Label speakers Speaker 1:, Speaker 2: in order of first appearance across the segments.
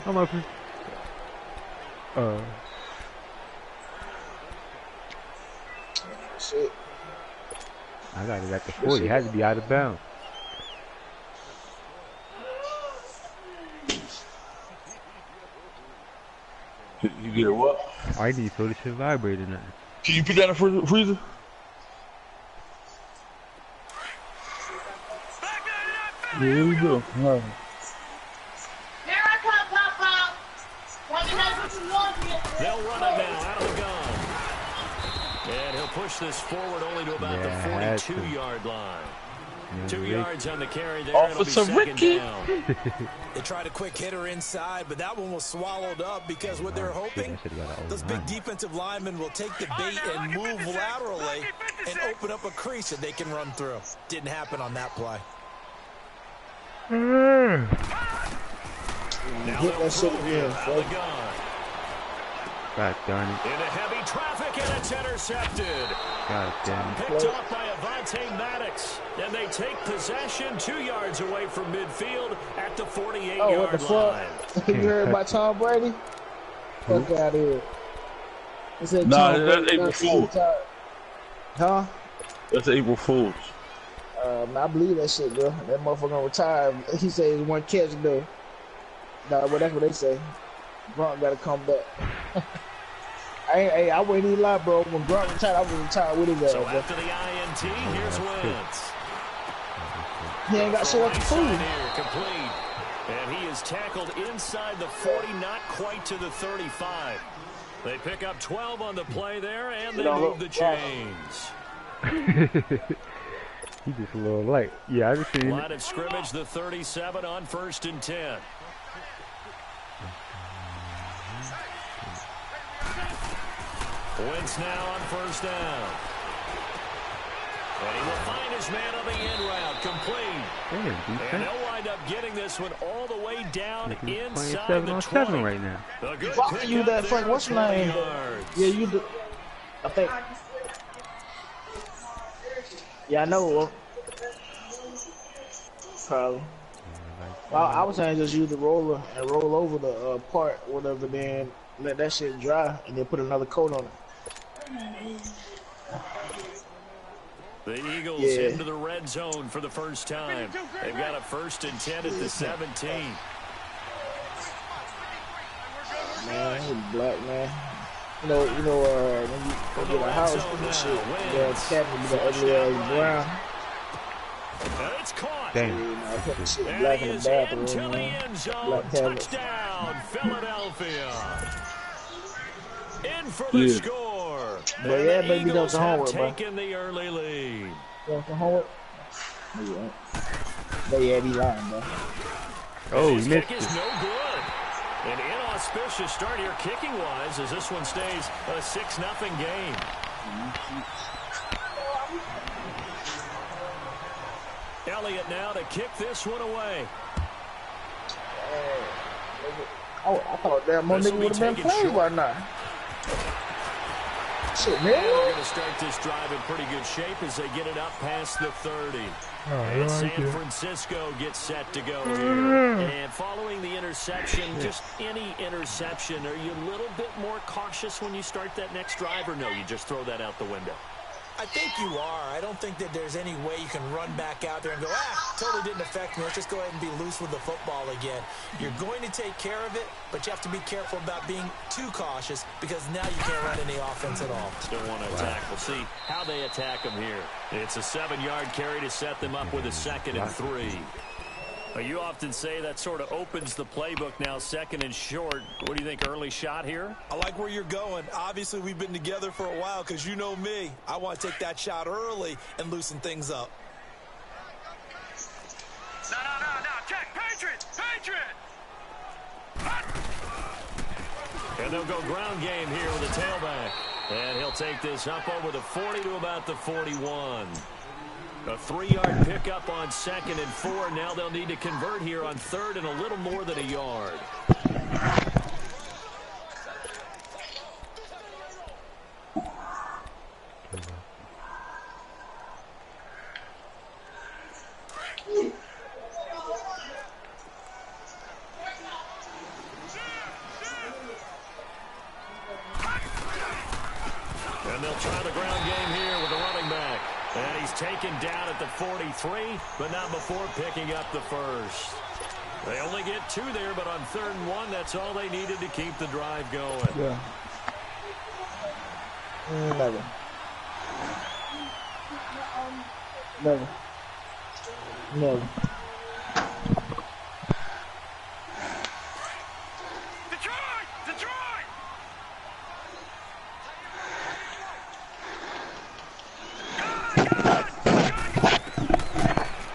Speaker 1: I'm up.
Speaker 2: Shit.
Speaker 1: I got it at the 40. It had to be out of bounds.
Speaker 3: You get a what?
Speaker 1: I need to shit vibrating now.
Speaker 3: Can you put that in the freezer? Here we go. Right.
Speaker 4: Here I come, Papa. Want to know what you want here?
Speaker 5: They'll run it now out of the gun. And he'll push this forward only to about the 42-yard line. 2 yards on the carry there.
Speaker 3: Officer Ricky.
Speaker 6: They tried a quick hitter inside, but that one was swallowed up because what they're hoping, those big defensive linemen will take the bait and move laterally and open up a crease that they can run through. Didn't happen on that play.
Speaker 2: Now get that shit again, bro.
Speaker 1: God darn it.
Speaker 5: Into heavy traffic, and it's intercepted.
Speaker 1: God damn it.
Speaker 5: Picked off by Avonte Maddox. And they take possession 2 yards away from midfield at the 48-yard line.
Speaker 2: Oh, what the fuck? You heard about Tom Brady? Fuck out of here. It said
Speaker 3: Nah, that's April Fool's.
Speaker 2: Huh?
Speaker 3: That's April Fool's.
Speaker 2: I believe that shit, bro. That motherfucker gonna retire. He said one catch, though. Nah, well, that's what they say. Gronk gotta come back. I wouldn't even lie, bro. When Gronk retired, I was retired with his ass.
Speaker 5: So after the INT, here's Wentz.
Speaker 2: He ain't got shit up to prove.
Speaker 5: Complete. And he is tackled inside the 40, not quite to the 35. They pick up 12 on the play there, and they move the chains.
Speaker 1: He just a little light. Yeah, I just seen it.
Speaker 5: Line of scrimmage, the 37 on 1st and 10. Wentz now on 1st down. And he will find his man on the in route, complete. And they'll wind up getting this one all the way down inside the 20
Speaker 1: right now.
Speaker 2: Fuck you, that fuck. What's your name? Yeah, you do. I think. Yeah, I know. Probably. I was saying just use the roller and roll over the part, whatever, then let that shit dry and then put another coat on it.
Speaker 5: The Eagles into the red zone for the first time. They've got a 1st and 10 at the 17.
Speaker 2: Man, he's black, man. You know, when you get a house and shit, the cabinet be the ugly ass brown.
Speaker 5: It's caught.
Speaker 1: Damn.
Speaker 2: I put the shit black in the bathroom, man. Black cabinet.
Speaker 5: Touchdown, Philadelphia. In for the score.
Speaker 2: But yeah, baby, done some homework, bro.
Speaker 5: Taking the early lead.
Speaker 2: Done some homework? Yeah. But yeah, be lying, bro.
Speaker 1: Oh, he missed
Speaker 5: is no good. An inauspicious start here kicking-wise as this one stays a 6-0 game. Elliott now to kick this one away.
Speaker 2: Oh, I thought that more nigga would have been playing right now. Shit, man.
Speaker 5: They're going to start this drive in pretty good shape as they get it up past the 30. And San Francisco gets set to go here. And following the interception, just any interception, are you a little bit more cautious when you start that next drive, or no, you just throw that out the window?
Speaker 6: I think you are. I don't think that there's any way you can run back out there and go, totally didn't affect me. Let's just go ahead and be loose with the football again. You're going to take care of it, but you have to be careful about being too cautious because now you can't run any offense at all.
Speaker 5: Still want to attack. We'll see how they attack them here. It's a 7-yard carry to set them up with a 2nd and 3. You often say that sort of opens the playbook now, 2nd and short. What do you think, early shot here?
Speaker 6: I like where you're going. Obviously, we've been together for a while because you know me. I want to take that shot early and loosen things up.
Speaker 5: No. Check. Patriot. And they'll go ground game here with a tailback. And he'll take this up over the 40 to about the 41. A 3-yard pickup on 2nd and 4. Now they'll need to convert here on 3rd and a little more than a yard. They'll try the ground game here with the running back. And he's taken down at the 43, but not before picking up the first. They only get 2 there, but on 3rd and 1, that's all they needed to keep the drive going.
Speaker 2: Yeah. Never. Never. Never.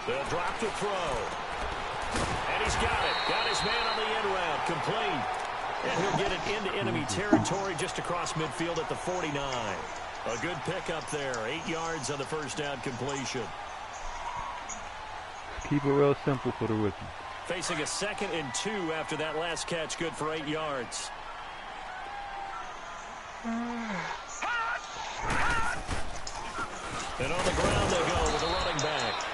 Speaker 5: They'll drop to throw. And he's got it. Got his man on the end route. Complete. And he'll get it into enemy territory just across midfield at the 49. A good pickup there. 8 yards on the first down completion.
Speaker 1: Keep it real simple for the rookie.
Speaker 5: Facing a 2nd and 2 after that last catch. Good for 8 yards. And on the ground they go with a running back.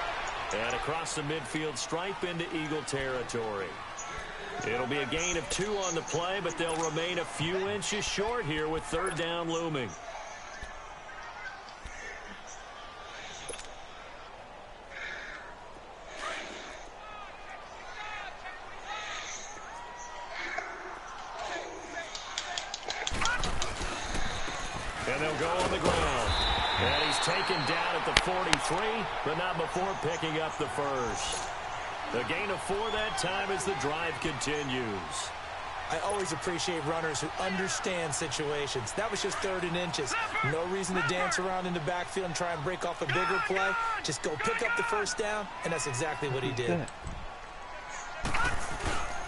Speaker 5: And across the midfield stripe into Eagle territory. It'll be a gain of 2 on the play, but they'll remain a few inches short here with 3rd down looming. And they'll go on the ground. And he's taken down at the 43, but not before picking up the first. The gain of 4 that time as the drive continues.
Speaker 6: I always appreciate runners who understand situations. That was just 3rd and inches. No reason to dance around in the backfield and try and break off a bigger play. Just go pick up the first down, and that's exactly what he did.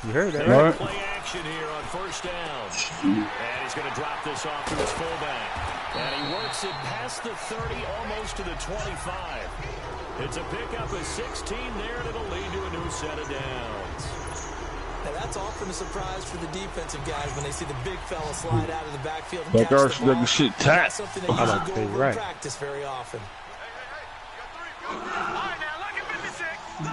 Speaker 1: You heard that,
Speaker 5: right? Play action here on 1st down. And he's going to drop this off to his fullback. And he works it past the 30, almost to the 25. It's a pickup of 16 there, and it'll lead to a new set of downs.
Speaker 6: Now that's often a surprise for the defensive guys when they see the big fella slide out of the backfield and
Speaker 3: But
Speaker 6: catch the ball.
Speaker 3: that shit tapped.
Speaker 6: That's something they usually go over in practice very often.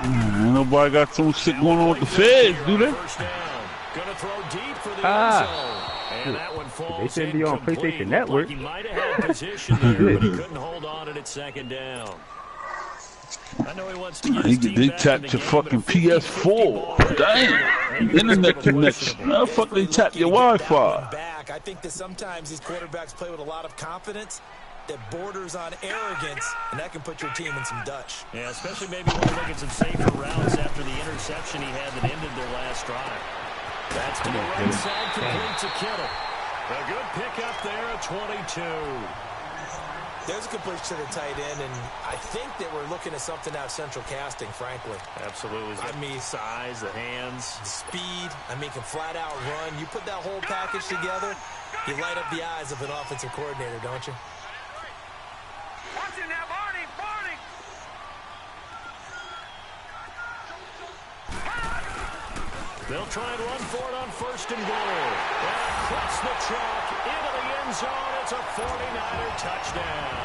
Speaker 3: Ain't nobody got some shit going on with the feds, do they?
Speaker 5: Gonna throw deep for the end zone. And that one falls
Speaker 1: they shouldn't be on PlayStation Network.
Speaker 5: He might have had position there, but he couldn't hold on it at 2nd down. I know he wants to get his team
Speaker 3: they
Speaker 5: back
Speaker 3: tapped
Speaker 5: in the
Speaker 3: your
Speaker 5: game,
Speaker 3: fucking
Speaker 5: but a 50
Speaker 3: PS4. Damn. Internet connection. How the fuck they tap your Wi-Fi?
Speaker 6: Back. I think that sometimes these quarterbacks play with a lot of confidence that borders on arrogance, and that can put your team in some Dutch.
Speaker 5: Yeah, especially maybe when they're looking some safer routes after the interception he had that ended their last drive. That's to the right side, complete to Kittle. A good pickup there at 22.
Speaker 6: There's a completion to the tight end, and I think that we're looking at something out of central casting, frankly.
Speaker 5: Absolutely. I mean, size, the hands.
Speaker 6: The speed. I mean, can flat out run. You put that whole package together, you light up the eyes of an offensive coordinator, don't you?
Speaker 7: Watching now, Barney!
Speaker 5: They'll try and run for it on 1st and goal. And across the track, into the end zone, it's a 49er touchdown.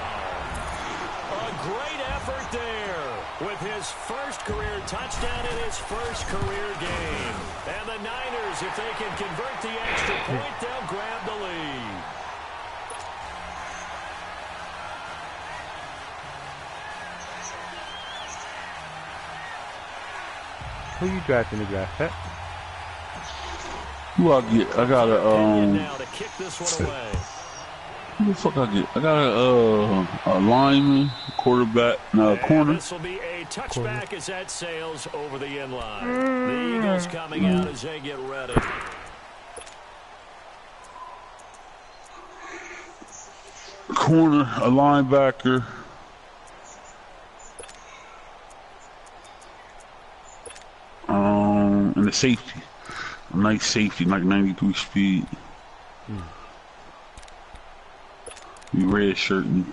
Speaker 5: A great effort there with his first career touchdown in his first career game. And the Niners, if they can convert the extra point, they'll grab the lead.
Speaker 1: Who you drafting the draft set?
Speaker 3: Who I get? I got
Speaker 5: now to kick this one away.
Speaker 3: Who the fuck I get? I got a lineman, quarterback, corner.
Speaker 5: This will be a touchback as that sails over the end line. The Eagles coming out as they get ready.
Speaker 3: Corner, a linebacker. And a safety. A nice safety, like 93 speed. Be red shirting.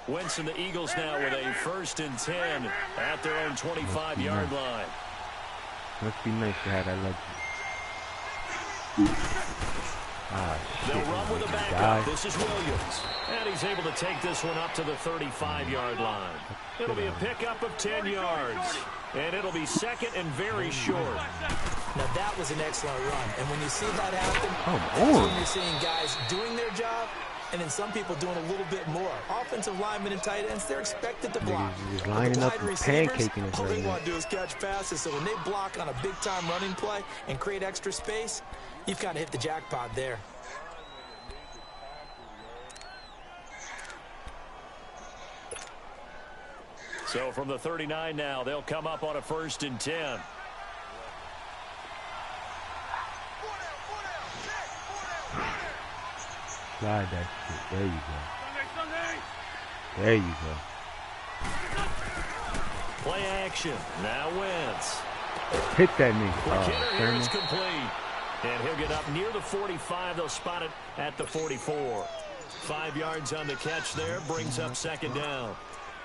Speaker 5: Winston, the Eagles now with a 1st and 10 at their own 25-yard line.
Speaker 1: Must be nice to have that luxury.
Speaker 5: They'll run with a backup. This is Williams. And he's able to take this one up to the 35-yard line. It'll be a pickup of 10 yards. And it'll be 2nd and very short.
Speaker 6: Now that was an excellent run. And when you see that happen,
Speaker 3: when
Speaker 6: you're seeing guys doing their job and then some people doing a little bit more. Offensive linemen and tight ends, they're expected to block.
Speaker 1: He's lining up and pancaking us
Speaker 6: all
Speaker 1: right
Speaker 6: they
Speaker 1: now.
Speaker 6: want to do is catch passes. So when they block on a big-time running play and create extra space, you've kind of hit the jackpot there.
Speaker 5: So from the 39 now, they'll come up on a 1st and 10.
Speaker 1: Slide that shit. There you go. There you go.
Speaker 5: Play action. Now Wentz.
Speaker 1: Hit that knee.
Speaker 5: The kidder here is
Speaker 1: Turner.
Speaker 5: complete. And he'll get up near the 45. They'll spot it at the 44. 5 yards on the catch there. Brings up 2nd down.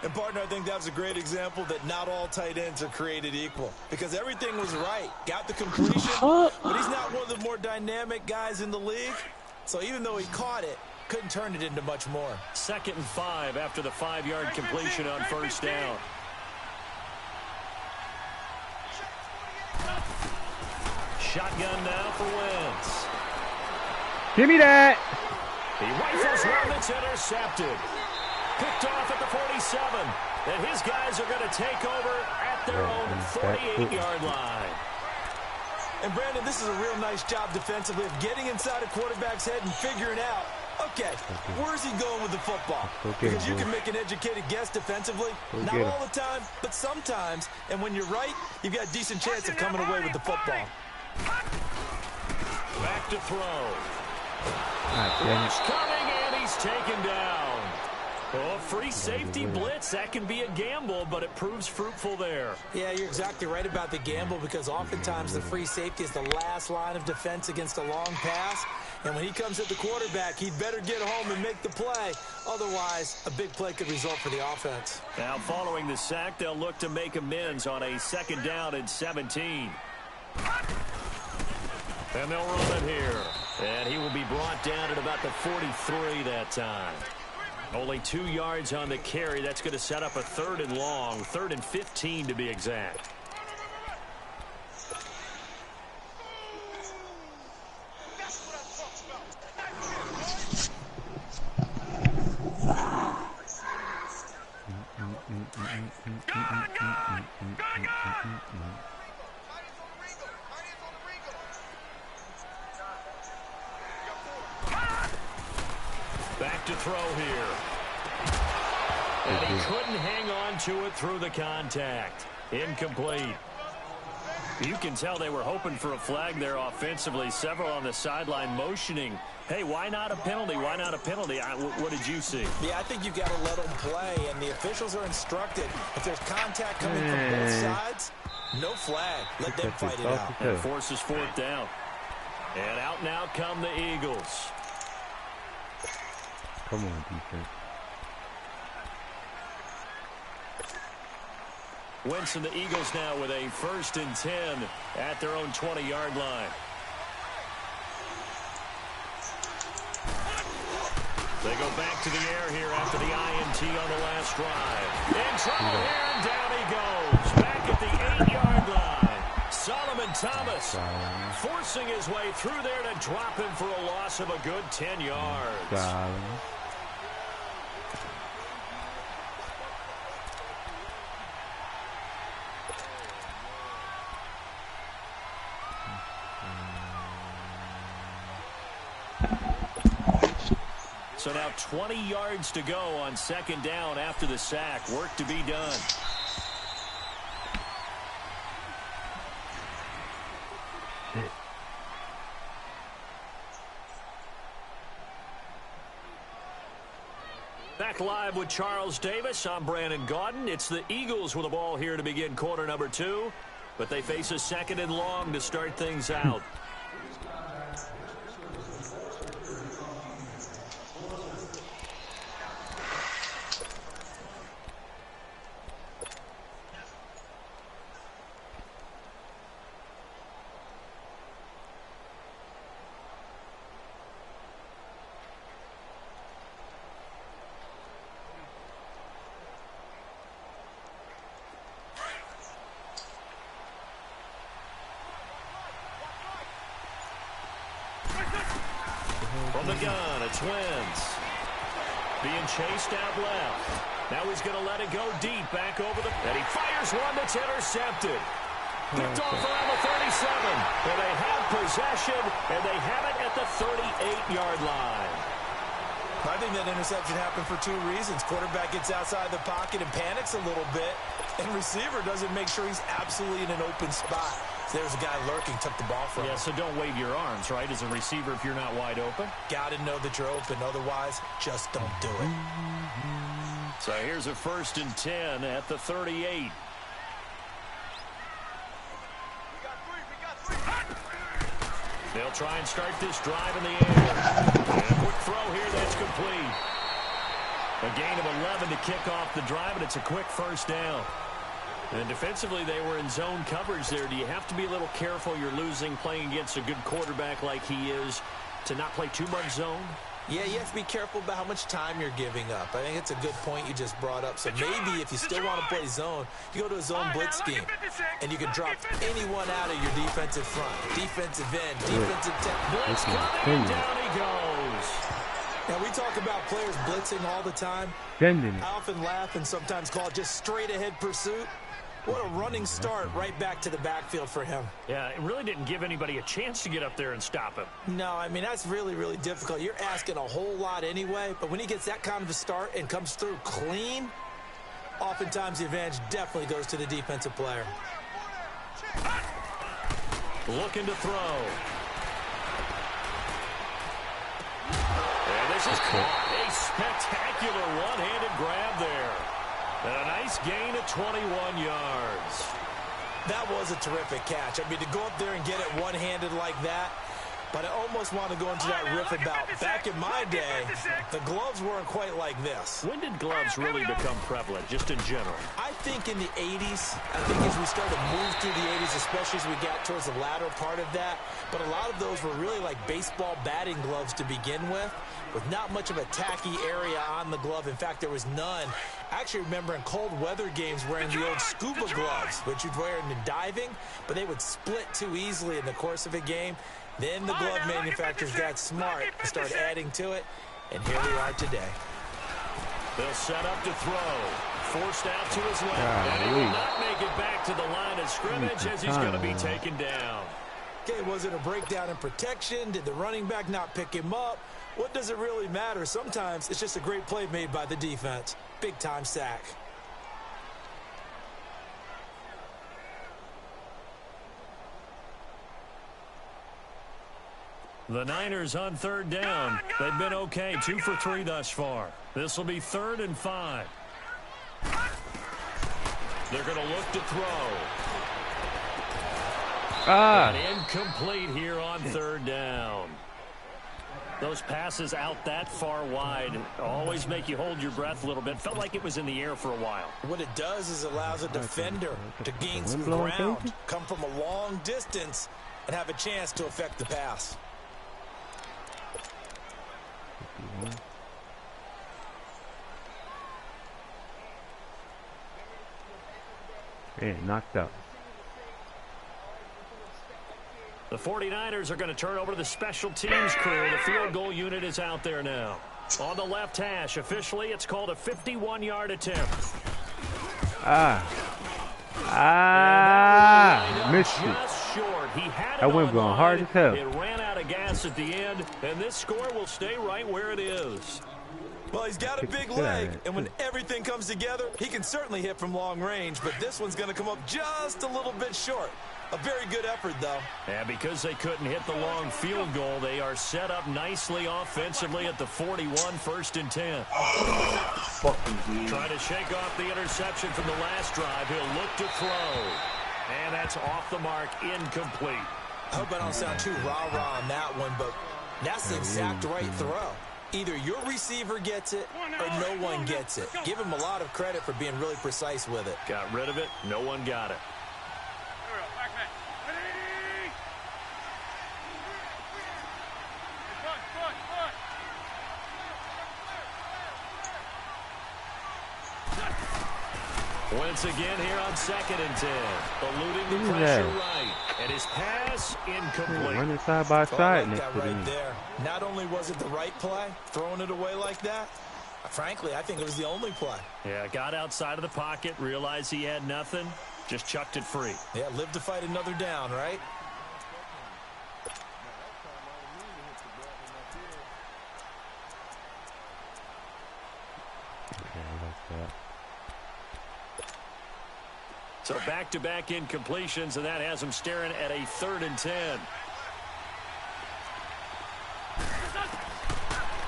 Speaker 6: And, partner, I think that was a great example that not all tight ends are created equal. Because everything was right. Got the completion, but he's not one of the more dynamic guys in the league. So even though he caught it, couldn't turn it into much more.
Speaker 5: 2nd and 5 after the 5-yard completion on 1st down. Shotgun now for Wentz.
Speaker 1: Give me that.
Speaker 5: He rifles one that's intercepted. Picked off at the 47. And his guys are going to take over at their own 48-yard line.
Speaker 6: And, Brandon, this is a real nice job defensively of getting inside a quarterback's head and figuring out, okay, where's he going with the football? Because you can make an educated guess defensively. Not all the time, but sometimes. And when you're right, you've got a decent chance of coming away with the football.
Speaker 5: Back to throw.
Speaker 1: Rush
Speaker 5: Coming, and he's taken down. Oh, free safety blitz. That can be a gamble, but it proves fruitful there.
Speaker 6: Yeah, you're exactly right about the gamble because oftentimes the free safety is the last line of defense against a long pass. And when he comes at the quarterback, he'd better get home and make the play. Otherwise, a big play could result for the offense.
Speaker 5: Now, following the sack, they'll look to make amends on a 2nd down and 17. And they'll run it here. And he will be brought down at about the 43 that time. Only 2 yards on the carry. That's going to set up a 3rd and long, 3rd and 15 to be exact. Back to throw here. And he couldn't hang on to it through the contact. Incomplete. You can tell they were hoping for a flag there offensively. Several on the sideline motioning, hey, why not a penalty? Why not a penalty? What did you see?
Speaker 6: Yeah, I think you've got to let them play, and the officials are instructed. If there's contact coming from both sides, no flag. Let them fight it out.
Speaker 5: And forces 4th down. And out now come the Eagles.
Speaker 1: Come on, defense.
Speaker 5: Wentz and the Eagles now with a 1st and 10 at their own 20-yard line. They go back to the air here after the INT on the last drive. In trouble here, and down he goes. Back at the 8-yard line. Solomon Thomas forcing his way through there to drop him for a loss of a good 10 yards. So now 20 yards to go on 2nd down after the sack. Work to be done. Back live with Charles Davis. I'm Brandon Gaudin. It's the Eagles with the ball here to begin quarter number 2. But they face a 2nd and long to start things out. From the gun, it's Wentz. being chased out left. Now he's going to let it go deep, back over the... And he fires one that's intercepted. Picked off around the 37. And they have possession, and they have it at the 38-yard line.
Speaker 6: I think that interception happened for two reasons. Quarterback gets outside the pocket and panics a little bit, and receiver doesn't make sure he's absolutely in an open spot. So there's a guy lurking, took the ball from him.
Speaker 5: Yeah, so don't wave your arms, right, as a receiver if you're not wide open.
Speaker 6: Got to know that you're open. Otherwise, just don't do it.
Speaker 5: So here's a 1st and 10 at the 38. They'll try and start this drive in the air. And a quick throw here that's complete. A gain of 11 to kick off the drive, and it's a quick 1st down. And defensively, they were in zone coverage there. Do you have to be a little careful? You're losing, playing against a good quarterback like he is, to not play too much zone?
Speaker 6: Yeah, you have to be careful about how much time you're giving up. I think it's a good point you just brought up. So maybe if you still want to play zone, you go to a zone blitz scheme, and you can drop anyone out of your defensive front, defensive end, defensive tackle.
Speaker 5: Blitz coming, down he goes.
Speaker 6: Now, we talk about players blitzing all the time.
Speaker 1: Bending it.
Speaker 6: I often laugh and sometimes call it just straight-ahead pursuit. What a running start right back to the backfield for him.
Speaker 5: Yeah, it really didn't give anybody a chance to get up there and stop him.
Speaker 6: No, I mean, that's really, really difficult. You're asking a whole lot anyway, but when he gets that kind of a start and comes through clean, oftentimes the advantage definitely goes to the defensive player.
Speaker 5: Looking to throw. And this is caught. A spectacular one-handed grab there. And a nice gain of 21 yards.
Speaker 6: That was a terrific catch. I mean, to go up there and get it one-handed like that, but I almost want to go into that riff about back in my day, the gloves weren't quite like this.
Speaker 5: When did gloves really become prevalent, just in general?
Speaker 6: I think in the 80s. I think as we started to move through the 80s, especially as we got towards the latter part of that. But a lot of those were really like baseball batting gloves to begin with not much of a tacky area on the glove. In fact, there was none. I actually remember in cold weather games wearing the old scuba gloves, which you'd wear in diving, but they would split too easily in the course of a game. Then the glove manufacturers got smart and started adding to it, and here we are today.
Speaker 5: They'll set up to throw. Forced out to his left. And he will not make it back to the line of scrimmage as he's going to be taken down.
Speaker 6: Okay, was it a breakdown in protection? Did the running back not pick him up? What does it really matter? Sometimes it's just a great play made by the defense. Big-time sack.
Speaker 5: The Niners on 3rd down. They've been okay, 2 for 3 thus far. This will be 3rd and 5. They're going to look to throw. And incomplete here on 3rd down. Those passes out that far wide always make you hold your breath a little bit. Felt like it was in the air for a while.
Speaker 6: What it does is allows a defender to gain some ground, come from a long distance, and have a chance to affect the pass.
Speaker 1: Man, knocked out.
Speaker 5: The 49ers are going to turn over to the special teams crew. The field goal unit is out there now. On the left hash, officially, it's called a 51-yard attempt.
Speaker 1: Missed it.
Speaker 5: Just short. He had it
Speaker 1: That went going hard as hell.
Speaker 5: It ran out of gas at the end, and this score will stay right where it is.
Speaker 6: Well, he's got a big leg, and when everything comes together, he can certainly hit from long range, but this one's going to come up just a little bit short. A very good effort, though.
Speaker 5: And because they couldn't hit the long field goal, they are set up nicely offensively at the 41, 1st and 10. Trying to shake off the interception from the last drive. He'll look to throw. And that's off the mark, incomplete.
Speaker 6: I hope I don't sound too rah-rah on that one, but that's the exact right throw. Either your receiver gets it or no one gets it. Give him a lot of credit for being really precise with it.
Speaker 5: Got rid of it. No one got it. Once again here on 2nd and 10. Eluding the pressure right. And his pass incomplete.
Speaker 1: Running side by side next to
Speaker 6: right there. Not only was it the right play, throwing it away like that, Frankly, I think it was the only play.
Speaker 5: Yeah, got outside of the pocket, realized he had nothing, just chucked it free.
Speaker 6: Yeah, live to fight another down, right?
Speaker 1: Okay, I like that.
Speaker 5: So back-to-back incompletions, and that has him staring at a 3rd and 10.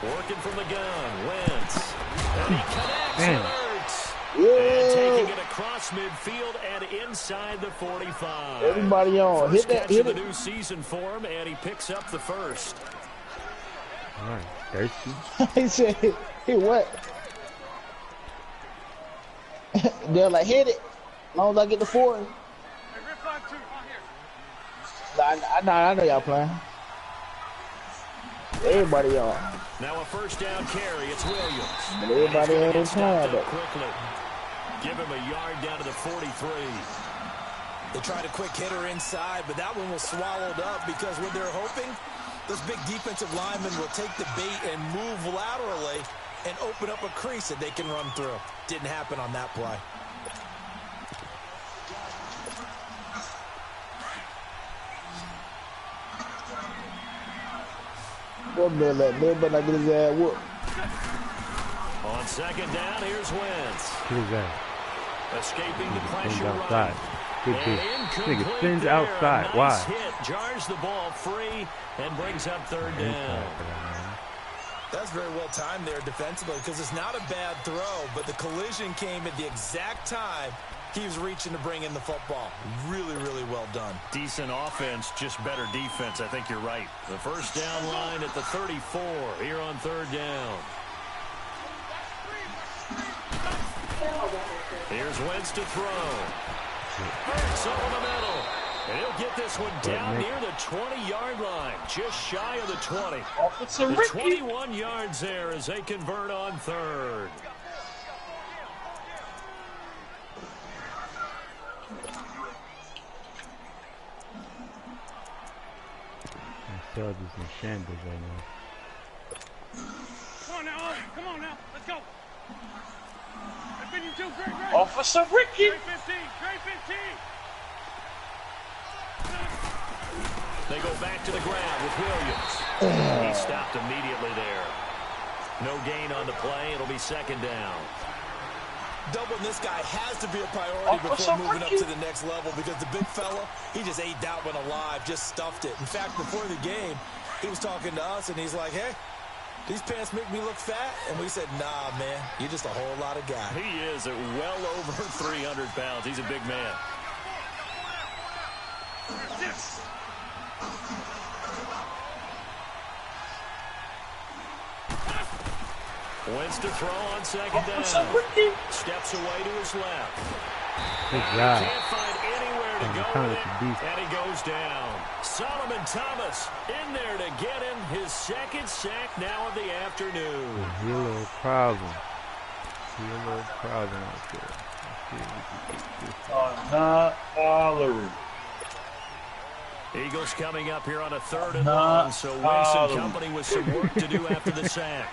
Speaker 5: Working from the gun, Wentz. And he connects and hurts. And taking it across midfield and inside the 45.
Speaker 2: Everybody on.
Speaker 5: First
Speaker 2: Hit that.
Speaker 5: catch
Speaker 2: Hit
Speaker 5: of
Speaker 2: it.
Speaker 5: the new season for him, and he picks up the first.
Speaker 1: All right, thirsty.
Speaker 2: He said, hit what? They're like, hit it. As long as I get the 4. I know y'all playing. Everybody on.
Speaker 5: Now a first down carry. It's Williams.
Speaker 2: But everybody ain't playing though.
Speaker 5: Quickly. Give him a yard down to the 43.
Speaker 6: They tried a quick hitter inside, but that one was swallowed up because what they're hoping, those big defensive linemen will take the bait and move laterally and open up a crease that they can run through. Didn't happen on that play.
Speaker 2: What man like? Man better not get his ass whooped.
Speaker 5: On second down, here's Wentz.
Speaker 1: Get his ass.
Speaker 5: Escaping the
Speaker 1: Spins
Speaker 5: pressure
Speaker 1: outside.
Speaker 5: run.
Speaker 1: Good
Speaker 5: And
Speaker 1: dude. Nigga
Speaker 5: incomplete
Speaker 1: spins
Speaker 5: there.
Speaker 1: outside.
Speaker 5: Nice
Speaker 1: Why?
Speaker 5: hit. Jars the ball free and brings up 3rd down.
Speaker 6: That's very well timed there defensively because it's not a bad throw, but the collision came at the exact time he was reaching to bring in the football. Really, really well done.
Speaker 5: Decent offense, just better defense. I think you're right. The first down line at the 34 here on 3rd down. Here's Wentz to throw. Hurts over the middle. And he'll get this one down near the 20-yard line, just shy of the 20. The 21 yards there as they convert on 3rd.
Speaker 1: Sell this in shambles right now.
Speaker 7: Come on now, come on now, let's go. Great.
Speaker 2: Officer Ricky.
Speaker 7: Great 15, great 15.
Speaker 5: They go back to the ground with Williams. He stopped immediately there. No gain on the play. It'll be 2nd down.
Speaker 6: Doubling this guy has to be a priority before moving up to the next level because the big fella, he just ate that one alive, just stuffed it. In fact, before the game, he was talking to us, and he's like, hey, these pants make me look fat. And we said, nah, man, you're just a whole lot of guy.
Speaker 5: He is at well over 300 pounds. He's a big man. Wentz to throw on 2nd down. Steps away to his left.
Speaker 1: Good job.
Speaker 5: Can't find anywhere to go with it, and he goes down. Solomon Thomas in there to get him his 2nd sack now of the afternoon.
Speaker 1: He a little problem. He a little problem out there.
Speaker 3: Not tolerant.
Speaker 5: Eagles coming up here on a 3rd and long, so Wentz and company with some work to do after the sack.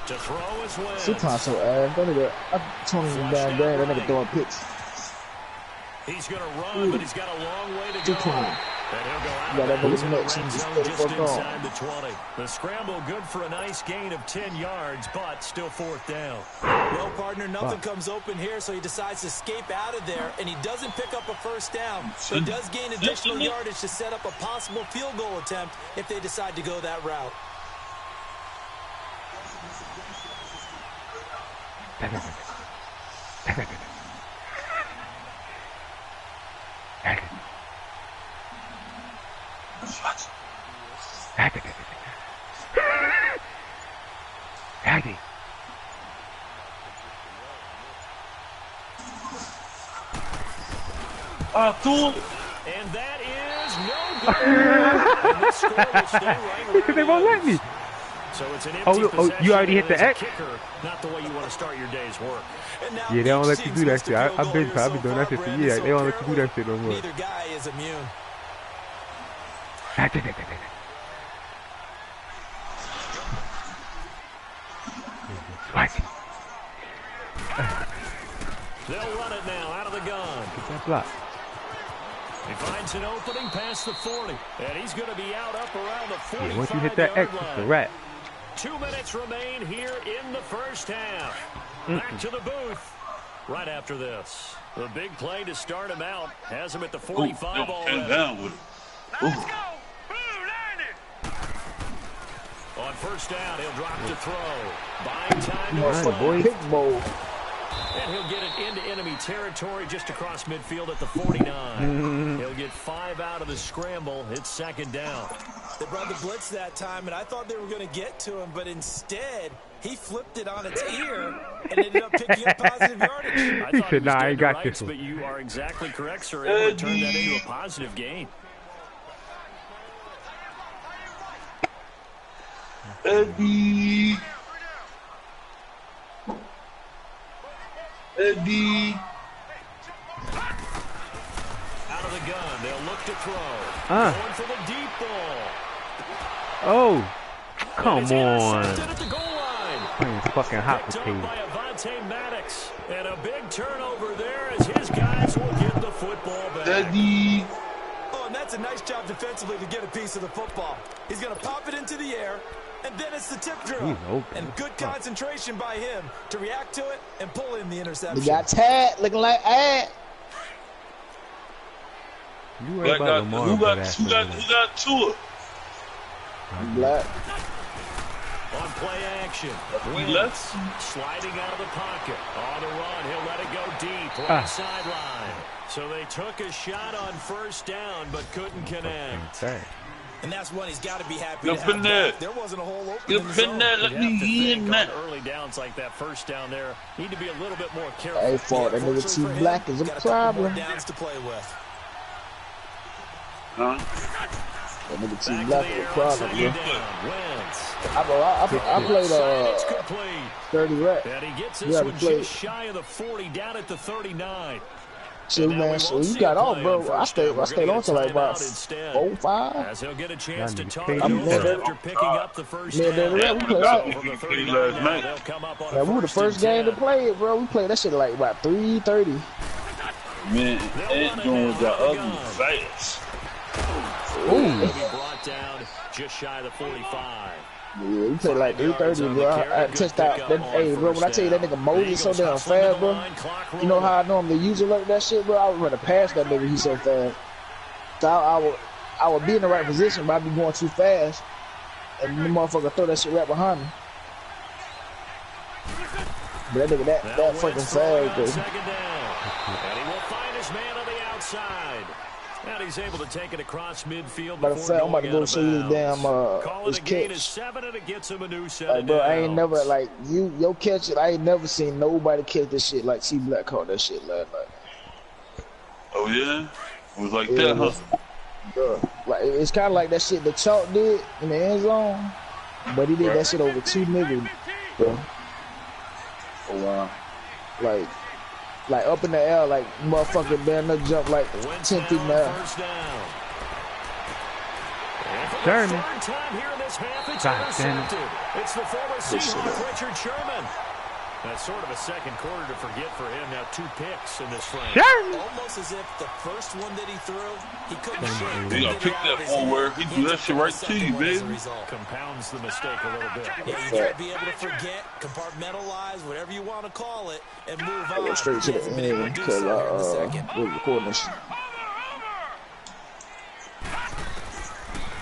Speaker 5: To throw is Wentz.
Speaker 2: Sometimes so ass. Don't even. I told him down there. That nigga throwing picks.
Speaker 5: He's going to run, but he's got a long way to go. And he'll go out
Speaker 2: Yeah, that
Speaker 5: of
Speaker 2: nigga's
Speaker 5: bounds in the
Speaker 2: nuts.
Speaker 5: red
Speaker 2: He's
Speaker 5: zone
Speaker 2: just
Speaker 5: just
Speaker 2: fuck
Speaker 5: inside the 20. The scramble good for a nice gain of 10 yards, but still 4th down.
Speaker 6: Well, partner, nothing comes open here, so he decides to escape out of there, and he doesn't pick up a first down. He does gain additional yardage to set up a possible field goal attempt if they decide to go that route.
Speaker 5: And that is no good. And this score will stay right where
Speaker 1: Because they won't let me.
Speaker 5: So it's an empty possession,
Speaker 1: you already hit the
Speaker 5: and it's a
Speaker 1: X?
Speaker 5: kicker, not the way you want to start your day's work.
Speaker 6: And now
Speaker 1: Yeah, they don't let you
Speaker 6: each
Speaker 1: do
Speaker 6: team
Speaker 1: that
Speaker 6: scores
Speaker 1: shit.
Speaker 6: the
Speaker 1: I've
Speaker 6: field
Speaker 1: been
Speaker 6: goal
Speaker 1: doing
Speaker 6: here
Speaker 1: that
Speaker 6: so
Speaker 1: shit for
Speaker 6: far,
Speaker 1: years.
Speaker 6: Brandon,
Speaker 1: They don't
Speaker 6: so
Speaker 1: let you do that shit no more.
Speaker 6: neither guy is immune.
Speaker 1: Spiky.
Speaker 5: They'll run it now out of the gun.
Speaker 1: Get that block.
Speaker 5: He finds an opening past the 40, and he's going to be out up around the 45-yard
Speaker 1: Yeah, once you hit that X, it's a wrap.
Speaker 5: 2 minutes remain here in the first half. Back to the booth right after this. The big play to start him out has him at the 45 already.
Speaker 3: Down with it.
Speaker 7: Let's go. Blue 90.
Speaker 5: On first down, he'll drop to throw. Buying time to
Speaker 2: Motherfucking
Speaker 1: boy.
Speaker 2: pick bowl.
Speaker 5: and he'll get it into enemy territory just across midfield at the 49. He'll get 5 out of the scramble. It's second down.
Speaker 6: They brought the blitz that time, and I thought they were going to get to him, but instead, he flipped it on its ear and ended up picking up positive yardage.
Speaker 5: I thought
Speaker 1: said, "Nah, I ain't got
Speaker 5: rights,
Speaker 1: this one."
Speaker 5: but you are exactly correct, sir. Able to turn that into a positive gain.
Speaker 3: Eddie.
Speaker 5: Out of the gun, they'll look to throw. Going for the deep ball.
Speaker 1: Oh, come
Speaker 5: It's
Speaker 1: on.
Speaker 5: intercepted at the goal line.
Speaker 1: Playing fucking hot
Speaker 5: Picked up
Speaker 1: potato.
Speaker 5: by Avonte Maddox. And a big turnover there as his guys will get the football back.
Speaker 3: Eddie.
Speaker 6: Oh, and that's a nice job defensively to get a piece of the football. He's going to pop it into the air, and then it's the tip drill.
Speaker 1: He's open.
Speaker 6: And good concentration by him to react to it and pull in the interception.
Speaker 2: They got tagged looking like ad.
Speaker 1: You worry about Lamar
Speaker 3: Who
Speaker 1: for
Speaker 3: got
Speaker 1: that.
Speaker 3: to it?
Speaker 2: Black.
Speaker 5: On play action.
Speaker 3: He left.
Speaker 5: Sliding out of the pocket. On the run, he'll let it go deep. Right sideline. So they took a shot on first down, but couldn't connect.
Speaker 6: And that's one he's got to be happy
Speaker 3: Get
Speaker 6: to
Speaker 3: up in
Speaker 6: have
Speaker 3: there.
Speaker 6: back. There wasn't a hole open
Speaker 3: Get
Speaker 6: in the
Speaker 3: up in
Speaker 6: zone.
Speaker 3: there. Let
Speaker 5: You'd have to
Speaker 3: me in
Speaker 5: think
Speaker 3: that.
Speaker 5: on early downs like that first down there, need to be a little bit more careful.
Speaker 2: Hey, fault that nigga
Speaker 6: Fortunately for
Speaker 2: T Black
Speaker 6: him,
Speaker 2: is a
Speaker 6: got couple more
Speaker 2: problem.
Speaker 6: downs to play with.
Speaker 3: Huh?
Speaker 2: That nigga T
Speaker 5: Back
Speaker 2: Black
Speaker 5: to
Speaker 2: is
Speaker 5: the
Speaker 2: a
Speaker 5: air,
Speaker 2: problem,
Speaker 5: second
Speaker 2: bro.
Speaker 5: down. Wentz.
Speaker 2: I played
Speaker 5: It's complete.
Speaker 2: 30 reps.
Speaker 5: And he gets
Speaker 2: You
Speaker 5: this
Speaker 2: had to
Speaker 5: one
Speaker 2: play.
Speaker 5: just shy of the 40, down at the 39.
Speaker 2: Shit, man, so you got off, bro. I stayed on till like about 4, 5.
Speaker 5: As he'll get a chance to
Speaker 1: Y'all
Speaker 5: talk
Speaker 1: need
Speaker 5: it
Speaker 1: to
Speaker 5: over
Speaker 1: KD.
Speaker 5: after picking up the first
Speaker 2: Man,
Speaker 5: down.
Speaker 2: we played
Speaker 3: Yeah,
Speaker 2: like,
Speaker 5: From the
Speaker 3: we
Speaker 5: 39
Speaker 3: played last
Speaker 5: now,
Speaker 3: night.
Speaker 5: they'll come up on
Speaker 2: man,
Speaker 5: a
Speaker 2: we were the first game to play it, bro. We played that shit like about 3:30.
Speaker 3: Man, Ed Jones got ugly fast.
Speaker 5: He'll be brought down just shy of the 45.
Speaker 2: Yeah, we played like 3:30, bro. I touched out. Hey, bro, when I tell you that nigga Moses so damn fast, bro. You know how I normally usually look at that shit, bro? I would run past that nigga. He so fast. So I would be in the right position, but I'd be going too fast, and the motherfucker throw that shit right behind me. But that nigga that fucking fast, bro.
Speaker 5: Second down. And he will find his man on the outside. And he's able to take it across midfield.
Speaker 2: Matter of fact, I'm about to go show you the damn
Speaker 5: Call
Speaker 2: this
Speaker 5: it a gain of
Speaker 2: catch.
Speaker 5: 7, and it gets him a new set
Speaker 2: Like,
Speaker 5: of
Speaker 2: bro,
Speaker 5: downs.
Speaker 2: I ain't never like your catch it. I ain't never seen nobody catch this shit like T Black caught that shit last night.
Speaker 3: Oh, yeah? It was like
Speaker 2: Yeah,
Speaker 3: that, huh?
Speaker 2: Bro, like it's kind of like that shit the Chalk did in the end zone, but he did that shit over 2 niggas, bro.
Speaker 3: Oh, wow.
Speaker 2: Like up in the air, like motherfucker damn near jump like 10 feet in the air.
Speaker 5: First down. And for the
Speaker 1: Sherman.
Speaker 5: third time here in this half, it's
Speaker 1: God damn it.
Speaker 5: intercepted. It's the former
Speaker 2: shit
Speaker 5: Seahawk, Richard Sherman. That's sort of a second quarter to forget for him. Now 2 picks in this frame.
Speaker 1: Sherman.
Speaker 6: Almost as if the first one that he threw, he couldn't shake.
Speaker 3: You gotta pick that forward. He do that shit right to you, baby.
Speaker 5: Compounds the mistake a little bit.
Speaker 6: Yeah, you gotta be able to forget, compartmentalize, whatever you want to call it, and move on.
Speaker 2: I went straight to the
Speaker 6: He hasn't been able
Speaker 2: end
Speaker 6: to do
Speaker 2: because
Speaker 6: so here in the second.
Speaker 2: we're recording this.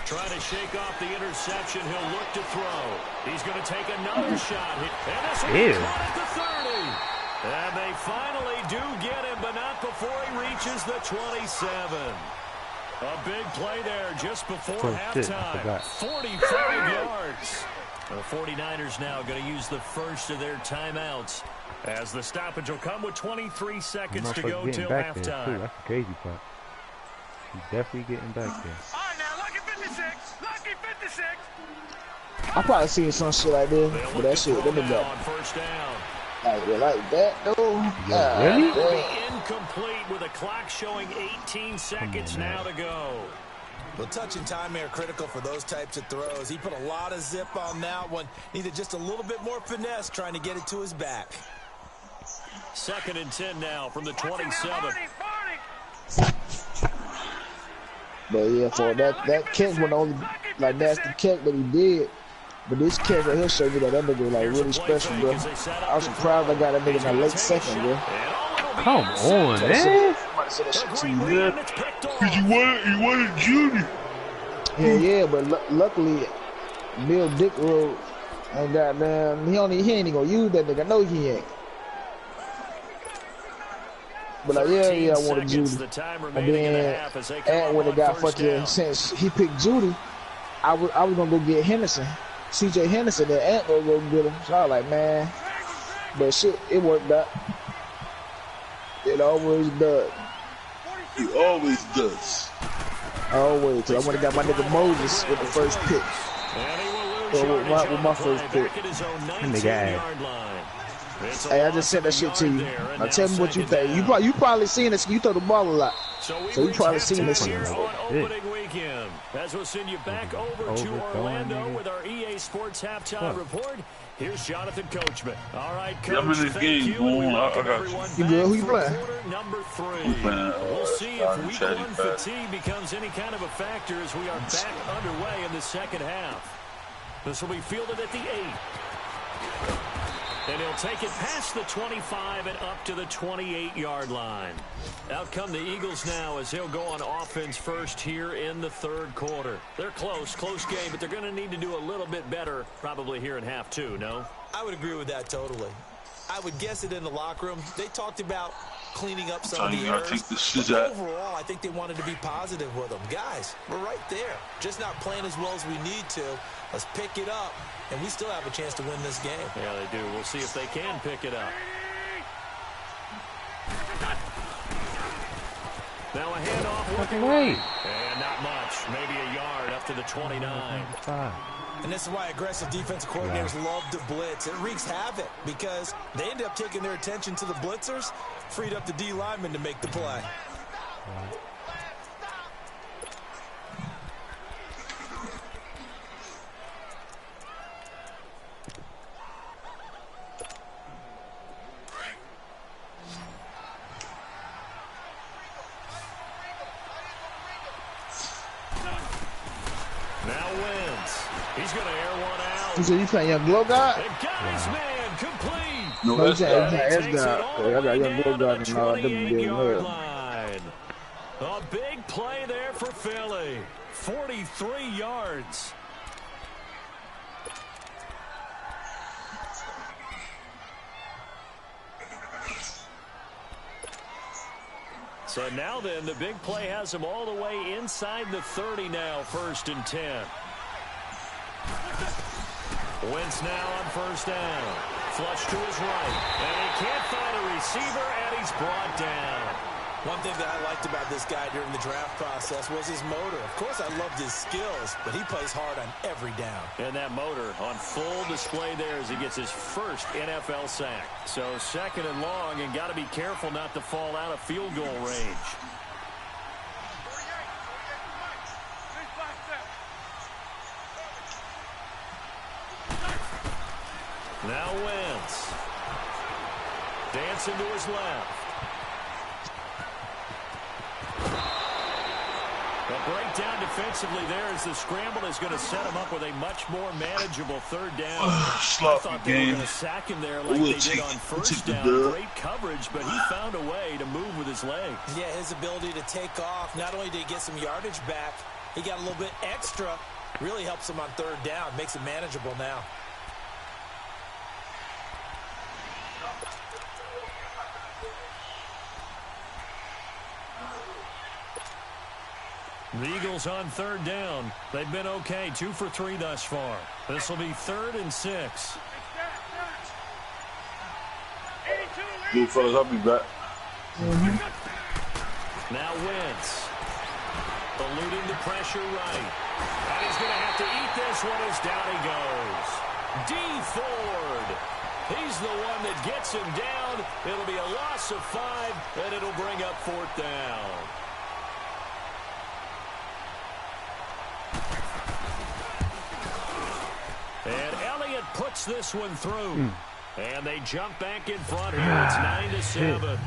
Speaker 5: Trying to shake off the interception. He'll look to throw. He's going to take another shot. And this one is caught at the 30. And they finally do get him, but not before he reaches the 27. A big play there just before halftime. 45 yards. The 49ers now going to use the first of their timeouts as the stoppage will come with 23 seconds to go till halftime.
Speaker 1: That's the crazy part. He's definitely getting back there.
Speaker 7: All right, now, lucky 56. Lucky 56.
Speaker 2: I probably seen some shit like this, but that shit, that nigga
Speaker 5: On first down.
Speaker 2: like that though.
Speaker 1: Really?
Speaker 5: Be incomplete with a clock showing 18 seconds now to go.
Speaker 6: Well, touch and timing are critical for those types of throws. He put a lot of zip on that one. Needed just a little bit more finesse trying to get it to his back.
Speaker 5: 2nd and 10 now from the 27.
Speaker 2: But yeah, for that catch was the only like nasty catch that he did. But this catch right here showed me that nigga was like really special, bro. I was surprised I got that nigga in that late second, bro.
Speaker 1: Come on, man.
Speaker 3: Cause you wanted Judy.
Speaker 2: Yeah, but luckily, Bill Dickrow ain't goddamn. He ain't even gonna use that nigga. I know he ain't. But like, yeah, I wanted Judy. And then, when the guy fucking, since he picked Judy, I was gonna go get Henderson, C.J. Henderson, and Ant gonna go get him. So I was like, man, but shit, it worked out. It always does.
Speaker 3: It always does.
Speaker 2: Always. Cause I went and got my nigga Moses with the first pick. With my first pick. Hey, I just said that shit to you. Now tell me what you think. You probably seen this. You throw the ball a lot, so you probably seen this shit.
Speaker 5: As we'll send you back over to Orlando with our EA Sports halftime report. Here's Jonathan Coachman. All right, Coach.
Speaker 3: I'm in this game.
Speaker 2: You good? Who you playing?
Speaker 5: Number 3. We'll see if week 1 fatigue becomes any kind of a factor as we are back underway in the second half. This will be fielded at the 8. And he'll take it past the 25 and up to the 28-yard line. Out come the Eagles now as they'll go on offense first here in the 3rd quarter. They're close game, but they're going to need to do a little bit better probably here in half 2, no?
Speaker 6: I would agree with that totally. I would guess it in the locker room. They talked about cleaning up some of the errors. Overall, I think they wanted to be positive with them. Guys, we're right there. Just not playing as well as we need to. Let's pick it up, and we still have a chance to win this game.
Speaker 5: Yeah, they do. We'll see if they can pick it up. Now a handoff working right. And not much. Maybe a yard up to the 29.
Speaker 6: And this is why aggressive defensive coordinators love to blitz. It wreaks havoc because they end up taking their attention to the blitzers, freed up the D lineman to make the play.
Speaker 5: He's going to air one out.
Speaker 2: You said you playing young glow guy?
Speaker 5: His man complete.
Speaker 2: No, that's guy. I got young glow guy and all them
Speaker 5: line. A big play there for Philly. 43 yards. So now then, the big play has him all the way inside the 30 now, 1st and 10. Wentz now on 1st down. Flush to his right. And he can't find a receiver, and he's brought down.
Speaker 6: One thing that I liked about this guy during the draft process was his motor. Of course, I loved his skills, but he plays hard on every down.
Speaker 5: And that motor on full display there as he gets his first NFL sack. So 2nd and long, and got to be careful not to fall out of field goal range. Now Wentz. Dancing to his left. A breakdown defensively there as the scramble is going to set him up with a much more manageable 3rd down. I thought they were going to sack him there like they did on 1st down. Great coverage, but he found a way to move with his legs.
Speaker 6: Yeah, his ability to take off. Not only did he get some yardage back, he got a little bit extra. Really helps him on 3rd down. Makes it manageable now.
Speaker 5: The Eagles on 3rd down. They've been okay. 2 for 3 thus far. This will be 3rd and 6.
Speaker 3: Good fellas, I'll be back.
Speaker 5: Now Wentz. Eluding the pressure right. And he's going to have to eat this one as down he goes. D. Ford. He's the one that gets him down. It'll be a loss of 5, and it'll bring up 4th down. And Elliott puts this one through. And they jump back in front here. It's 9-7.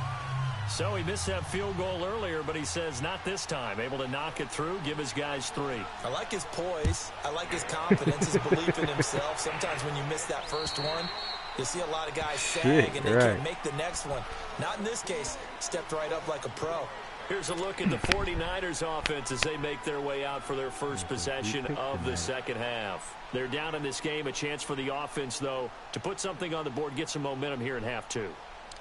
Speaker 5: So he missed that field goal earlier, but he says not this time. Able to knock it through, give his guys 3.
Speaker 6: I like his poise. I like his confidence, his belief in himself. Sometimes when you miss that first one, you'll see a lot of guys sag and they can't make the next one. Not in this case. Stepped right up like a pro.
Speaker 5: Here's a look at the 49ers offense as they make their way out for their first possession of the second half. They're down in this game. A chance for the offense, though, to put something on the board, get some momentum here in half 2.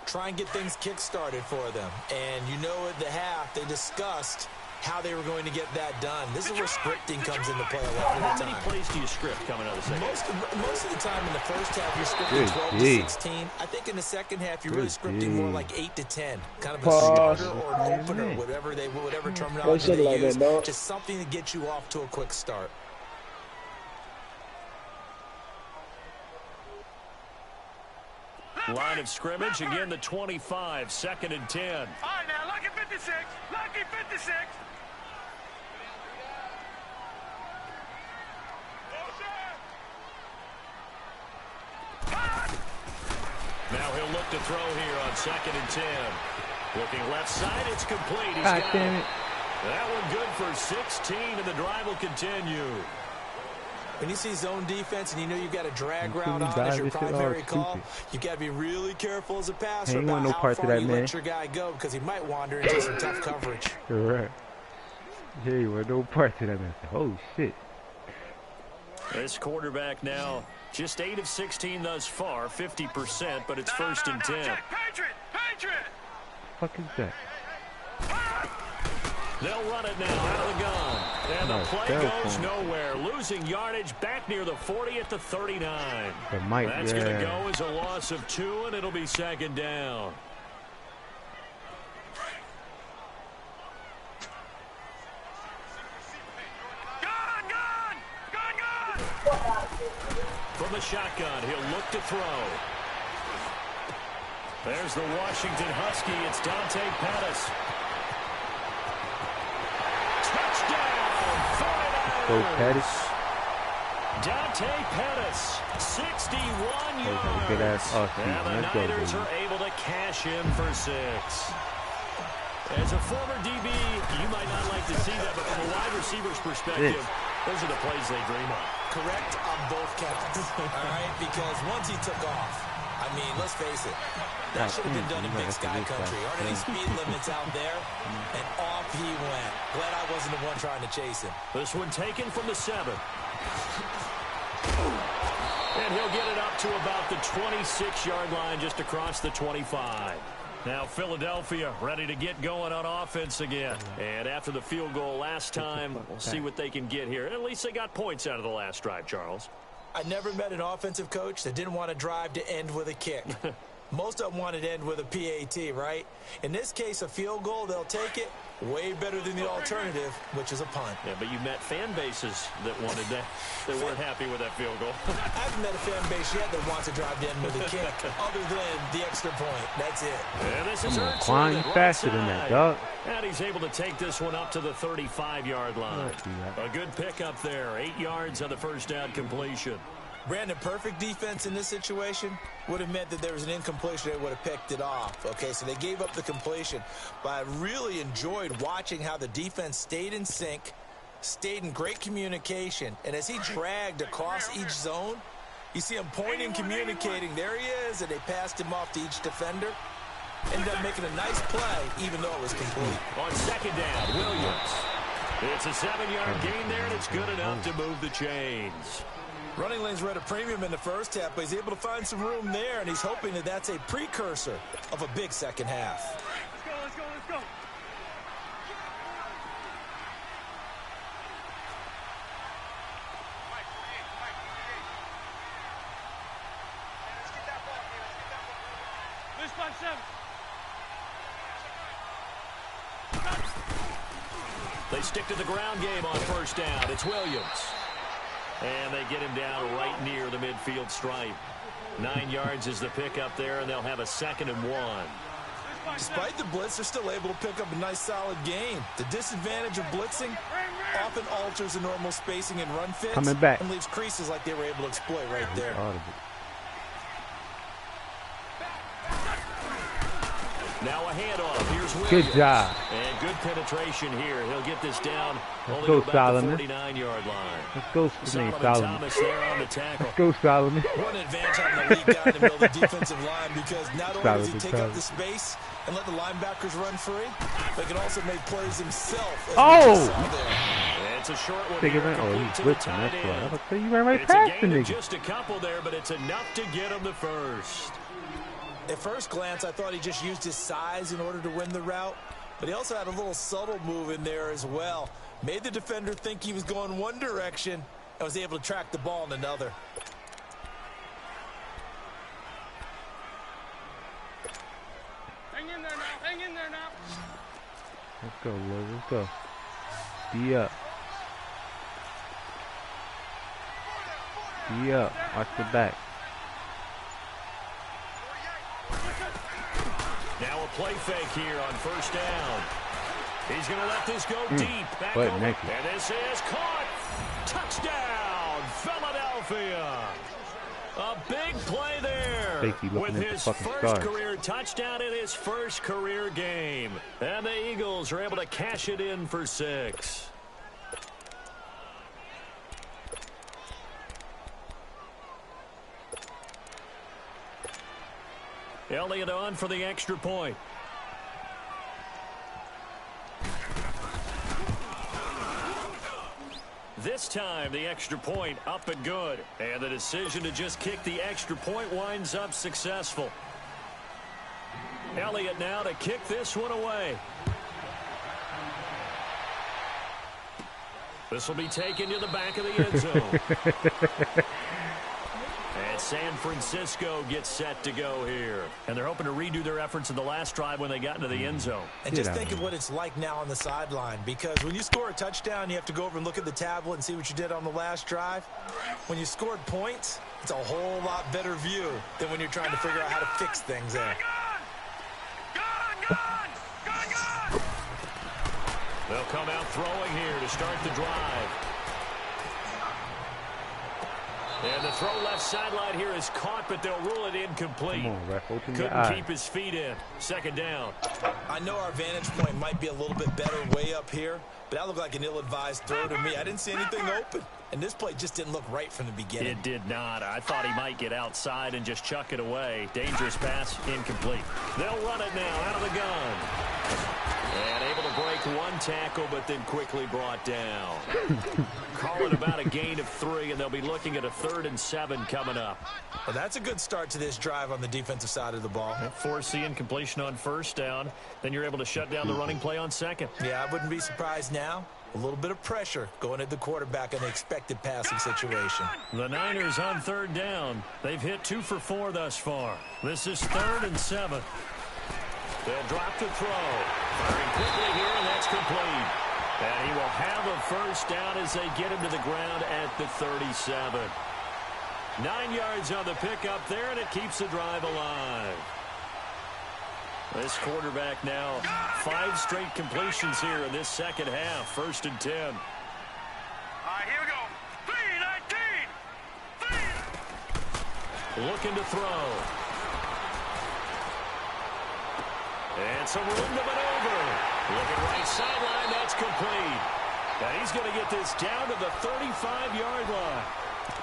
Speaker 6: Try and get things kick-started for them. And you know at the half, they discussed how they were going to get that done. This is where scripting comes into play a lot of the time.
Speaker 5: How many plays do you script coming out of the second half?
Speaker 6: Most of the time in the first half, you're scripting 12 to 16. I think in the second half, you're really scripting more like 8 to 10. Kind of a starter or an opener, whatever terminology they use. Just something to get you off to a quick start.
Speaker 5: Line of scrimmage, again the 25, 2nd and 10.
Speaker 7: All right, now, lucky 56. Lucky 56.
Speaker 5: Now he'll look to throw here on 2nd and 10. Looking left side, it's complete. He's got
Speaker 1: damn it.
Speaker 5: That one good for 16, and the drive will continue.
Speaker 6: When you see zone defense and you know you've got a drag route on as your primary call, you've got to be really careful as a passer about how far you let your guy go because he might wander into some tough coverage.
Speaker 1: Correct. Yeah, you want no part to that man. Oh, shit.
Speaker 5: This quarterback now just 8 of 16 thus far, 50%, but it's 1st and 10.
Speaker 7: Patriot!
Speaker 1: What the fuck is that?
Speaker 5: They'll run it now out of the gun. And the play goes nowhere. Losing yardage back near the 40 at the 39. That's going to go as a loss of 2, and it'll be 2nd down.
Speaker 7: Gun!
Speaker 5: From the shotgun, he'll look to throw. There's the Washington Husky. It's Dante Pettis.
Speaker 1: Go Pettis.
Speaker 5: Dante Pettis, 61 yards.
Speaker 1: Good ass
Speaker 5: and the Niners are able to cash in for 6. As a former DB, you might not like to see that, but from a wide receiver's perspective, those are the plays they dream of.
Speaker 6: Correct on both counts. All right, because once he took off, I mean, let's face it, that should have been done in Big Sky Country. Aren't any speed limits out there? And off he went. Glad I wasn't the one trying to chase him.
Speaker 5: This one taken from the 7. And he'll get it up to about the 26-yard line, just across the 25. Now Philadelphia ready to get going on offense again. And after the field goal last time, we'll see what they can get here. And at least they got points out of the last drive, Charles.
Speaker 6: I never met an offensive coach that didn't want to drive to end with a kick. Most of them wanted to end with a PAT, right? In this case, a field goal, they'll take it. Way better than the alternative, which is a punt.
Speaker 5: Yeah, but you met fan bases that wanted that. They weren't happy with that field goal.
Speaker 6: I haven't met a fan base yet that wants to drive to end with a kick, other than the extra point. That's it.
Speaker 5: And this is
Speaker 1: climbing faster than that, dog.
Speaker 5: And he's able to take this one up to the 35-yard line. A good pickup there. 8 yards on the first down completion.
Speaker 6: Brandon, perfect defense in this situation would have meant that there was an incompletion. They would have picked it off. Okay, so they gave up the completion. But I really enjoyed watching how the defense stayed in sync, stayed in great communication. And as he dragged across each zone, you see him pointing, communicating. There he is, and they passed him off to each defender. Ended up making a nice play, even though it was complete.
Speaker 5: On 2nd down, Williams. It's a 7-yard gain there, and it's good enough to move the chains.
Speaker 6: Running lanes were at a premium in the first half, but he's able to find some room there, and he's hoping that that's a precursor of a big second half.
Speaker 7: Let's go. This by 7.
Speaker 5: They stick to the ground game on first down. It's Williams. And they get him down right near the midfield stripe. 9 yards is the pickup there, and they'll have a 2nd and 1.
Speaker 6: Despite the blitz, they're still able to pick up a nice solid gain. The disadvantage of blitzing, often alters the normal spacing and run fits.
Speaker 1: Coming back.
Speaker 6: And leaves creases like they were able to exploit right there.
Speaker 5: Now a handoff. Here's Williams.
Speaker 1: Good job.
Speaker 5: And good penetration here. He'll get this down.
Speaker 1: Let's go, Solomon.
Speaker 5: 49-yard line.
Speaker 1: Let's go,
Speaker 5: Solomon Thomas there on the tackle.
Speaker 1: Let's go, Solomon.
Speaker 6: What an advantage having the lead guy in the middle of the defensive line, because not only does he take up the space and let the linebackers run free, but he can also make plays himself.
Speaker 5: It's a short one.
Speaker 1: He's blitzing. That's why. I was say you ran right past the nigga.
Speaker 5: Just a couple there, but it's enough to get him the first.
Speaker 6: At first glance, I thought he just used his size in order to win the route, but he also had a little subtle move in there as well. Made the defender think he was going one direction and was able to track the ball in another.
Speaker 7: Hang in there now. Hang in there now.
Speaker 1: Let's go, Liz. Let's go. D up. D up. Watch the back.
Speaker 5: Now a play fake here on first down. He's going to let this go deep. Back over. And this is caught. Touchdown, Philadelphia. A big play there with his first career touchdown in his first career game. And the Eagles are able to cash it in for 6. Elliott on for the extra point. This time the extra point up and good. And the decision to just kick the extra point winds up successful. Elliott now to kick this one away. This will be taken to the back of the end zone. And San Francisco gets set to go here. And they're hoping to redo their efforts in the last drive when they got into the end zone.
Speaker 6: And just think of what it's like now on the sideline, because when you score a touchdown, you have to go over and look at the tablet and see what you did on the last drive. When you scored points, it's a whole lot better view than when you're trying to figure out how to fix things there.
Speaker 5: They'll come out throwing here to start the drive. And the throw left sideline here is caught, but they'll rule it incomplete. Couldn't keep his feet in. Second down.
Speaker 6: I know our vantage point might be a little bit better way up here, but that looked like an ill-advised throw to me. I didn't see anything open, and this play just didn't look right from the beginning.
Speaker 5: It did not. I thought he might get outside and just chuck it away. Dangerous pass, incomplete. They'll run it now out of the gun. And able to break one tackle, but then quickly brought down. Call it about a gain of 3, and they'll be looking at a 3rd and 7 coming up.
Speaker 6: Well, that's a good start to this drive on the defensive side of the ball.
Speaker 5: Force the incompletion on first down. Then you're able to shut down the running play on second.
Speaker 6: Yeah, I wouldn't be surprised now. A little bit of pressure going at the quarterback in the expected passing situation.
Speaker 5: The Niners on 3rd down. They've hit 2 for 4 thus far. This is 3rd and 7. They'll drop to throw. Firing quickly here, and that's complete. And he will have a first down as they get him to the ground at the 37. 9 yards on the pickup there, and it keeps the drive alive. This quarterback now 5 straight completions here in this second half. 1st and 10.
Speaker 7: All right, here we go. 3-19.
Speaker 5: Looking to throw. And some room to maneuver. Looking right sideline, that's complete. And he's going to get this down to the 35-yard line.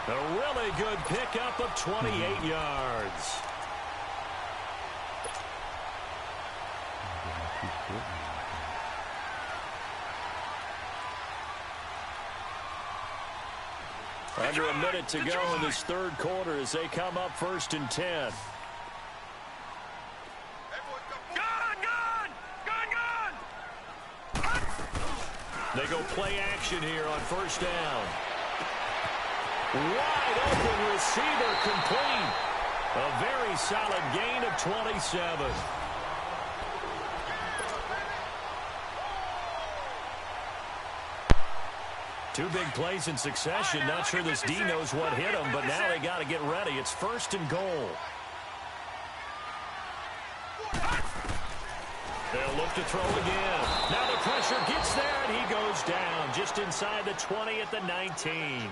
Speaker 5: A really good pickup of 28 yards. Under a minute to go in this 3rd quarter as they come up 1st and 10. They go play action here on 1st down. Wide open receiver complete. A very solid gain of 27. Two big plays in succession. Not sure this D knows what hit him, but now they got to get ready. It's 1st and goal. They'll look to throw again. Now the pressure gets there, and he goes down just inside the 20 at the 19.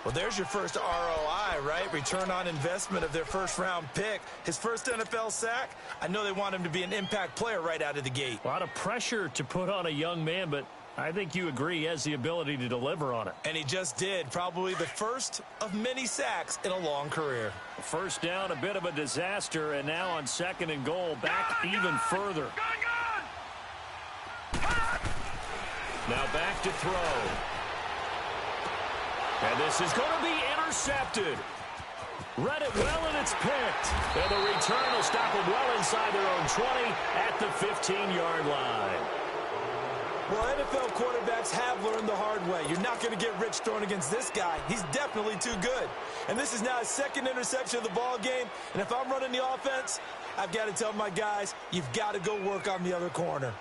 Speaker 6: Well, there's your first ROI, right? Return on investment of their first-round pick. His first NFL sack. I know they want him to be an impact player right out of the gate.
Speaker 5: A lot of pressure to put on a young man, but I think you agree he has the ability to deliver on it.
Speaker 6: And he just did. Probably the first of many sacks in a long career.
Speaker 5: First down, a bit of a disaster, and now on 2nd and goal, back even further. Now back to throw. And this is going to be intercepted. Read it well, and it's picked. And the return will stop them well inside their own 20 at the 15-yard line.
Speaker 6: Well, NFL quarterbacks have learned the hard way. You're not going to get rich throwing against this guy. He's definitely too good. And this is now his 2nd interception of the ball game. And if I'm running the offense, I've got to tell my guys, you've got to go work on the other corner.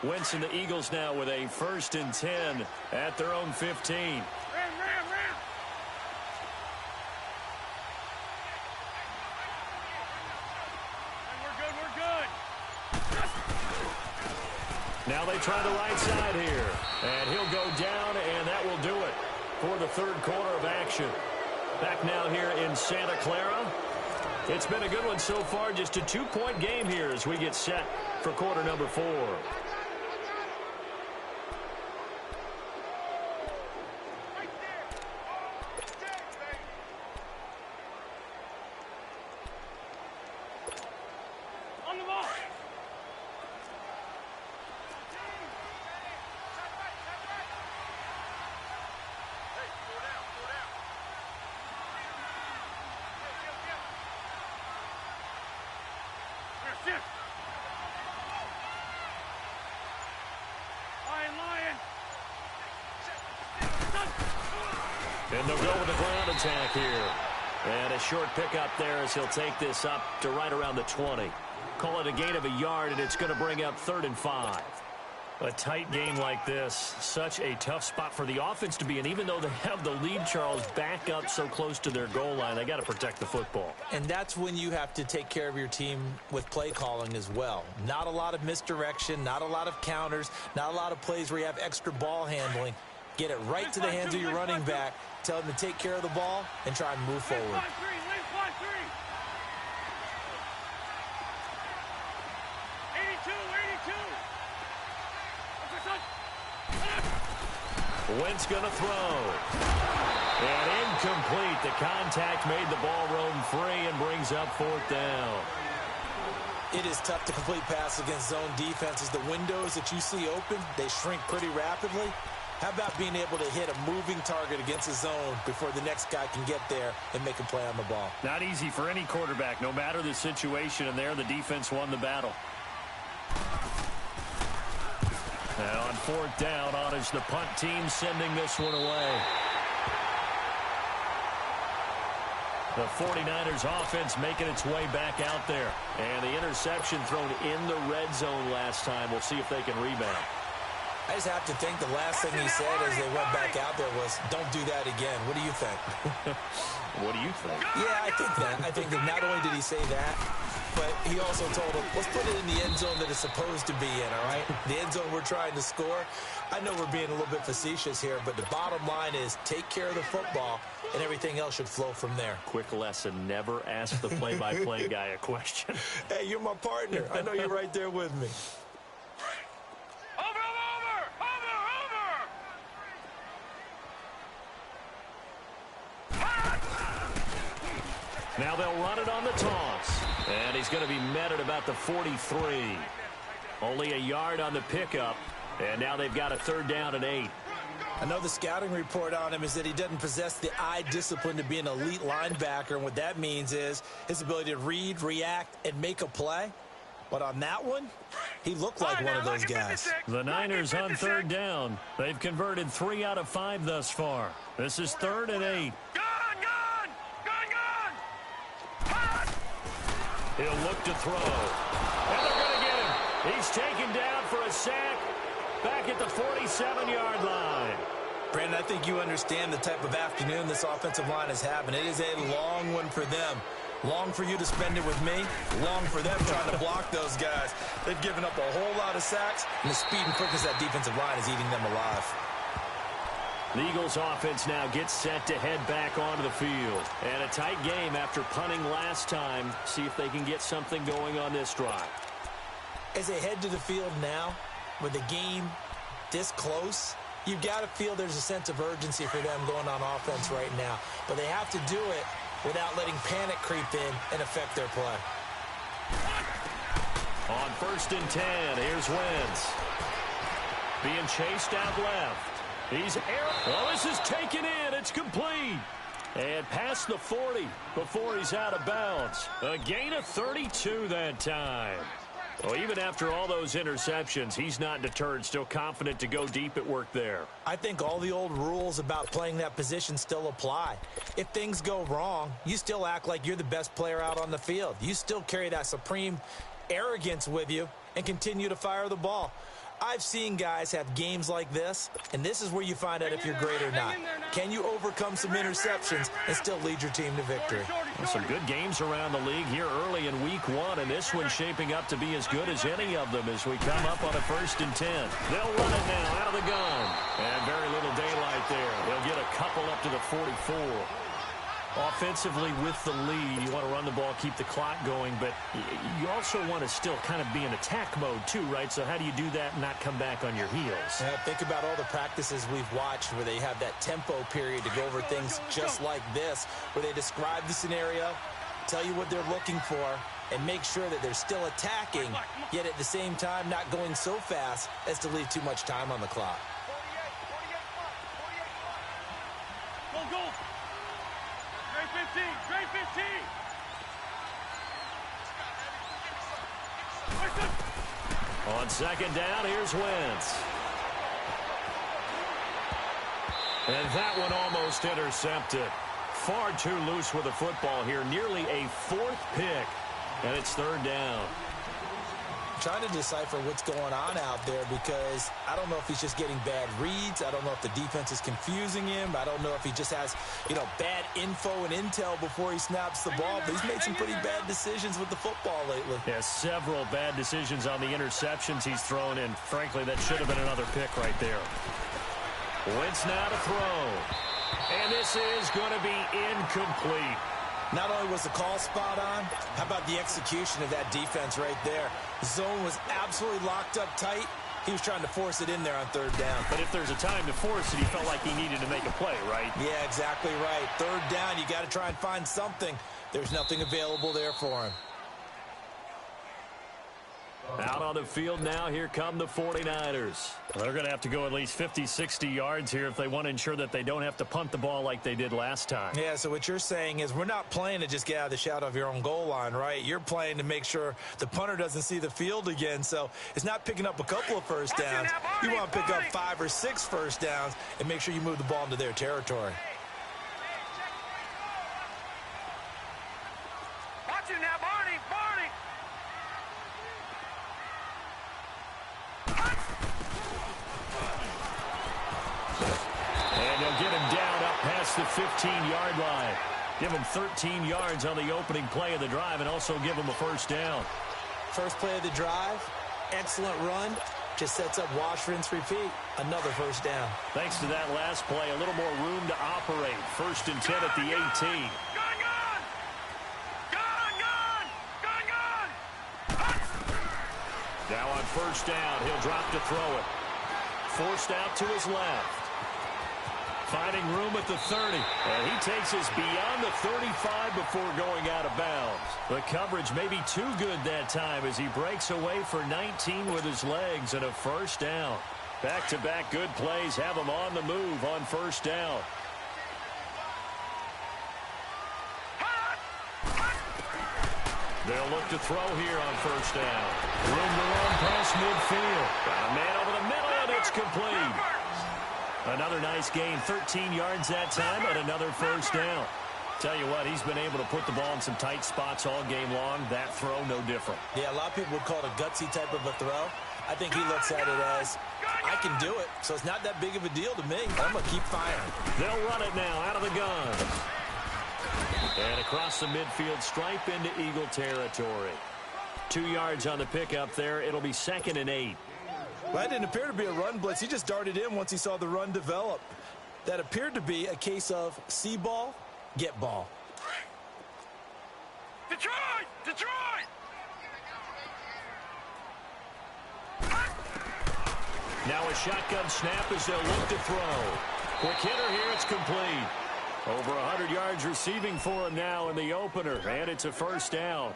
Speaker 5: Wentz and the Eagles now with a 1st and 10 at their own 15.
Speaker 7: Ram. We're good.
Speaker 5: Now they try the right side here. And he'll go down, and that will do it for the 3rd quarter of action. Back now here in Santa Clara. It's been a good one so far. Just a 2-point game here as we get set for quarter number 4. And they'll go with a ground attack here. And a short pickup there as he'll take this up to right around the 20. Call it a gain of a yard, and it's going to bring up 3rd and 5. A tight game like this, such a tough spot for the offense to be in. Even though they have the lead, Charles, back up so close to their goal line, they got to protect the football.
Speaker 6: And that's when you have to take care of your team with play calling as well. Not a lot of misdirection, not a lot of counters, not a lot of plays where you have extra ball handling. Get it right to the hands of your running back. Tell him to take care of the ball and try and move forward.
Speaker 5: Wentz going to throw. And incomplete. The contact made the ball roam free and brings up 4th down.
Speaker 6: It is tough to complete passes against zone defenses. The windows that you see open, they shrink pretty rapidly. How about being able to hit a moving target against a zone before the next guy can get there and make a play on the ball?
Speaker 5: Not easy for any quarterback, no matter the situation, and there the defense won the battle. Now on 4th down, on is the punt team sending this one away. The 49ers offense making its way back out there. And the interception thrown in the red zone last time. We'll see if they can rebound.
Speaker 6: I just have to think the last thing he said as they went back out there was, don't do that again. What do you think?
Speaker 5: What do you think?
Speaker 6: Yeah, I think that. I think that not only did he say that, but he also told him, let's put it in the end zone that it's supposed to be in, all right? The end zone we're trying to score. I know we're being a little bit facetious here, but the bottom line is take care of the football, and everything else should flow from there.
Speaker 5: Quick lesson, never ask the play-by-play guy a question.
Speaker 6: Hey, you're my partner. I know you're right there with me.
Speaker 5: Now they'll run it on the toss. And he's going to be met at about the 43. Only a yard on the pickup. And now they've got a 3rd down and 8.
Speaker 6: I know the scouting report on him is that he doesn't possess the eye discipline to be an elite linebacker. And what that means is his ability to read, react, and make a play. But on that one, he looked like one of those guys.
Speaker 5: The Niners on 3rd down. They've converted 3 out of 5 thus far. This is 3rd and 8. He'll look to throw. And they're going to get him. He's taken down for a sack back at the 47-yard line.
Speaker 6: Brandon, I think you understand the type of afternoon this offensive line is having. It is a long one for them. Long for you to spend it with me, long for them trying to block those guys. They've given up a whole lot of sacks, and the speed and quickness of that defensive line is eating them alive.
Speaker 5: The Eagles offense now gets set to head back onto the field. And a tight game after punting last time. See if they can get something going on this drive.
Speaker 6: As they head to the field now, with the game this close, you've got to feel there's a sense of urgency for them going on offense right now. But they have to do it without letting panic creep in and affect their play.
Speaker 5: On 1st and 10, here's Wentz. Being chased out left. He's oh, this is taken in. It's complete. And past the 40 before he's out of bounds. A gain of 32 that time. Well, even after all those interceptions, he's not deterred, still confident to go deep at work there.
Speaker 6: I think all the old rules about playing that position still apply. If things go wrong, you still act like you're the best player out on the field. You still carry that supreme arrogance with you and continue to fire the ball. I've seen guys have games like this, and this is where you find out if you're great or not. Can you overcome some interceptions and still lead your team to victory?
Speaker 5: Well, some good games around the league here early in week 1, and this one's shaping up to be as good as any of them as we come up on a 1st and 10. They'll run it now out of the gun. And very little daylight there. They'll get a couple up to the 44. Offensively with the lead, you want to run the ball, keep the clock going, but you also want to still kind of be in attack mode too, right? So how do you do that and not come back on your heels?
Speaker 6: Yeah, think about all the practices we've watched where they have that tempo period to go over things just like this, where they describe the scenario, tell you what they're looking for, and make sure that they're still attacking, yet at the same time not going so fast as to leave too much time on the clock.
Speaker 7: Go, go. Trey 15, Trey 15.
Speaker 5: On 2nd down, here's Wentz. And that one almost intercepted. Far too loose with the football here. Nearly a 4th pick. And it's 3rd down.
Speaker 6: Trying to decipher what's going on out there because I don't know if he's just getting bad reads. I don't know if the defense is confusing him. I don't know if he just has, bad info and intel before he snaps the ball. But he's made some pretty bad decisions with the football lately.
Speaker 5: Yeah, several bad decisions on the interceptions he's thrown, and frankly, that should have been another pick right there. Wentz now to throw. And this is going to be incomplete.
Speaker 6: Not only was the call spot on, how about the execution of that defense right there? The zone was absolutely locked up tight. He was trying to force it in there on 3rd down.
Speaker 5: But if there's a time to force it, he felt like he needed to make a play, right?
Speaker 6: Yeah, exactly right. 3rd down, you got to try and find something. There's nothing available there for him.
Speaker 5: Out on the field now, here come the 49ers. They're going to have to go at least 50, 60 yards here if they want to ensure that they don't have to punt the ball like they did last time.
Speaker 6: Yeah, so what you're saying is we're not playing to just get out of the shadow of your own goal line, right? You're playing to make sure the punter doesn't see the field again. So it's not picking up a couple of first downs. You want to pick up 5 or 6 first downs and make sure you move the ball into their territory.
Speaker 7: Watch it now, Barney, Barney.
Speaker 5: And they'll get him down up past the 15-yard line. Give him 13 yards on the opening play of the drive and also give him a 1st down.
Speaker 6: First play of the drive, excellent run. Just sets up wash, rinse, repeat. Another 1st down.
Speaker 5: Thanks to that last play, a little more room to operate. 1st and 10 at the 18.
Speaker 7: Gun, gun! Gun, gun! Gun, gun!
Speaker 5: Now on 1st down, he'll drop to throw it. Forced out to his left. Finding room at the 30. And he takes us beyond the 35 before going out of bounds. The coverage may be too good that time as he breaks away for 19 with his legs and a 1st down. Back-to-back good plays have him on the move on 1st down. They'll look to throw here on 1st down. Room to run past midfield. Got a man over the middle, and it's complete. Another nice gain, 13 yards that time, and another 1st down. Tell you what, he's been able to put the ball in some tight spots all game long. That throw, no different.
Speaker 6: Yeah, a lot of people would call it a gutsy type of a throw. I think he looks at it as, I can do it, so it's not that big of a deal to me. I'm going to keep firing.
Speaker 5: They'll run it now out of the gun. And across the midfield stripe into Eagle territory. 2 yards on the pickup there. It'll be 2nd and 8.
Speaker 6: Well, that didn't appear to be a run blitz. He just darted in once he saw the run develop. That appeared to be a case of see ball, get ball.
Speaker 7: Detroit! Detroit!
Speaker 5: Now a shotgun snap as they'll look to throw. Quick hitter here, it's complete. Over 100 yards receiving for him now in the opener, and it's a first down.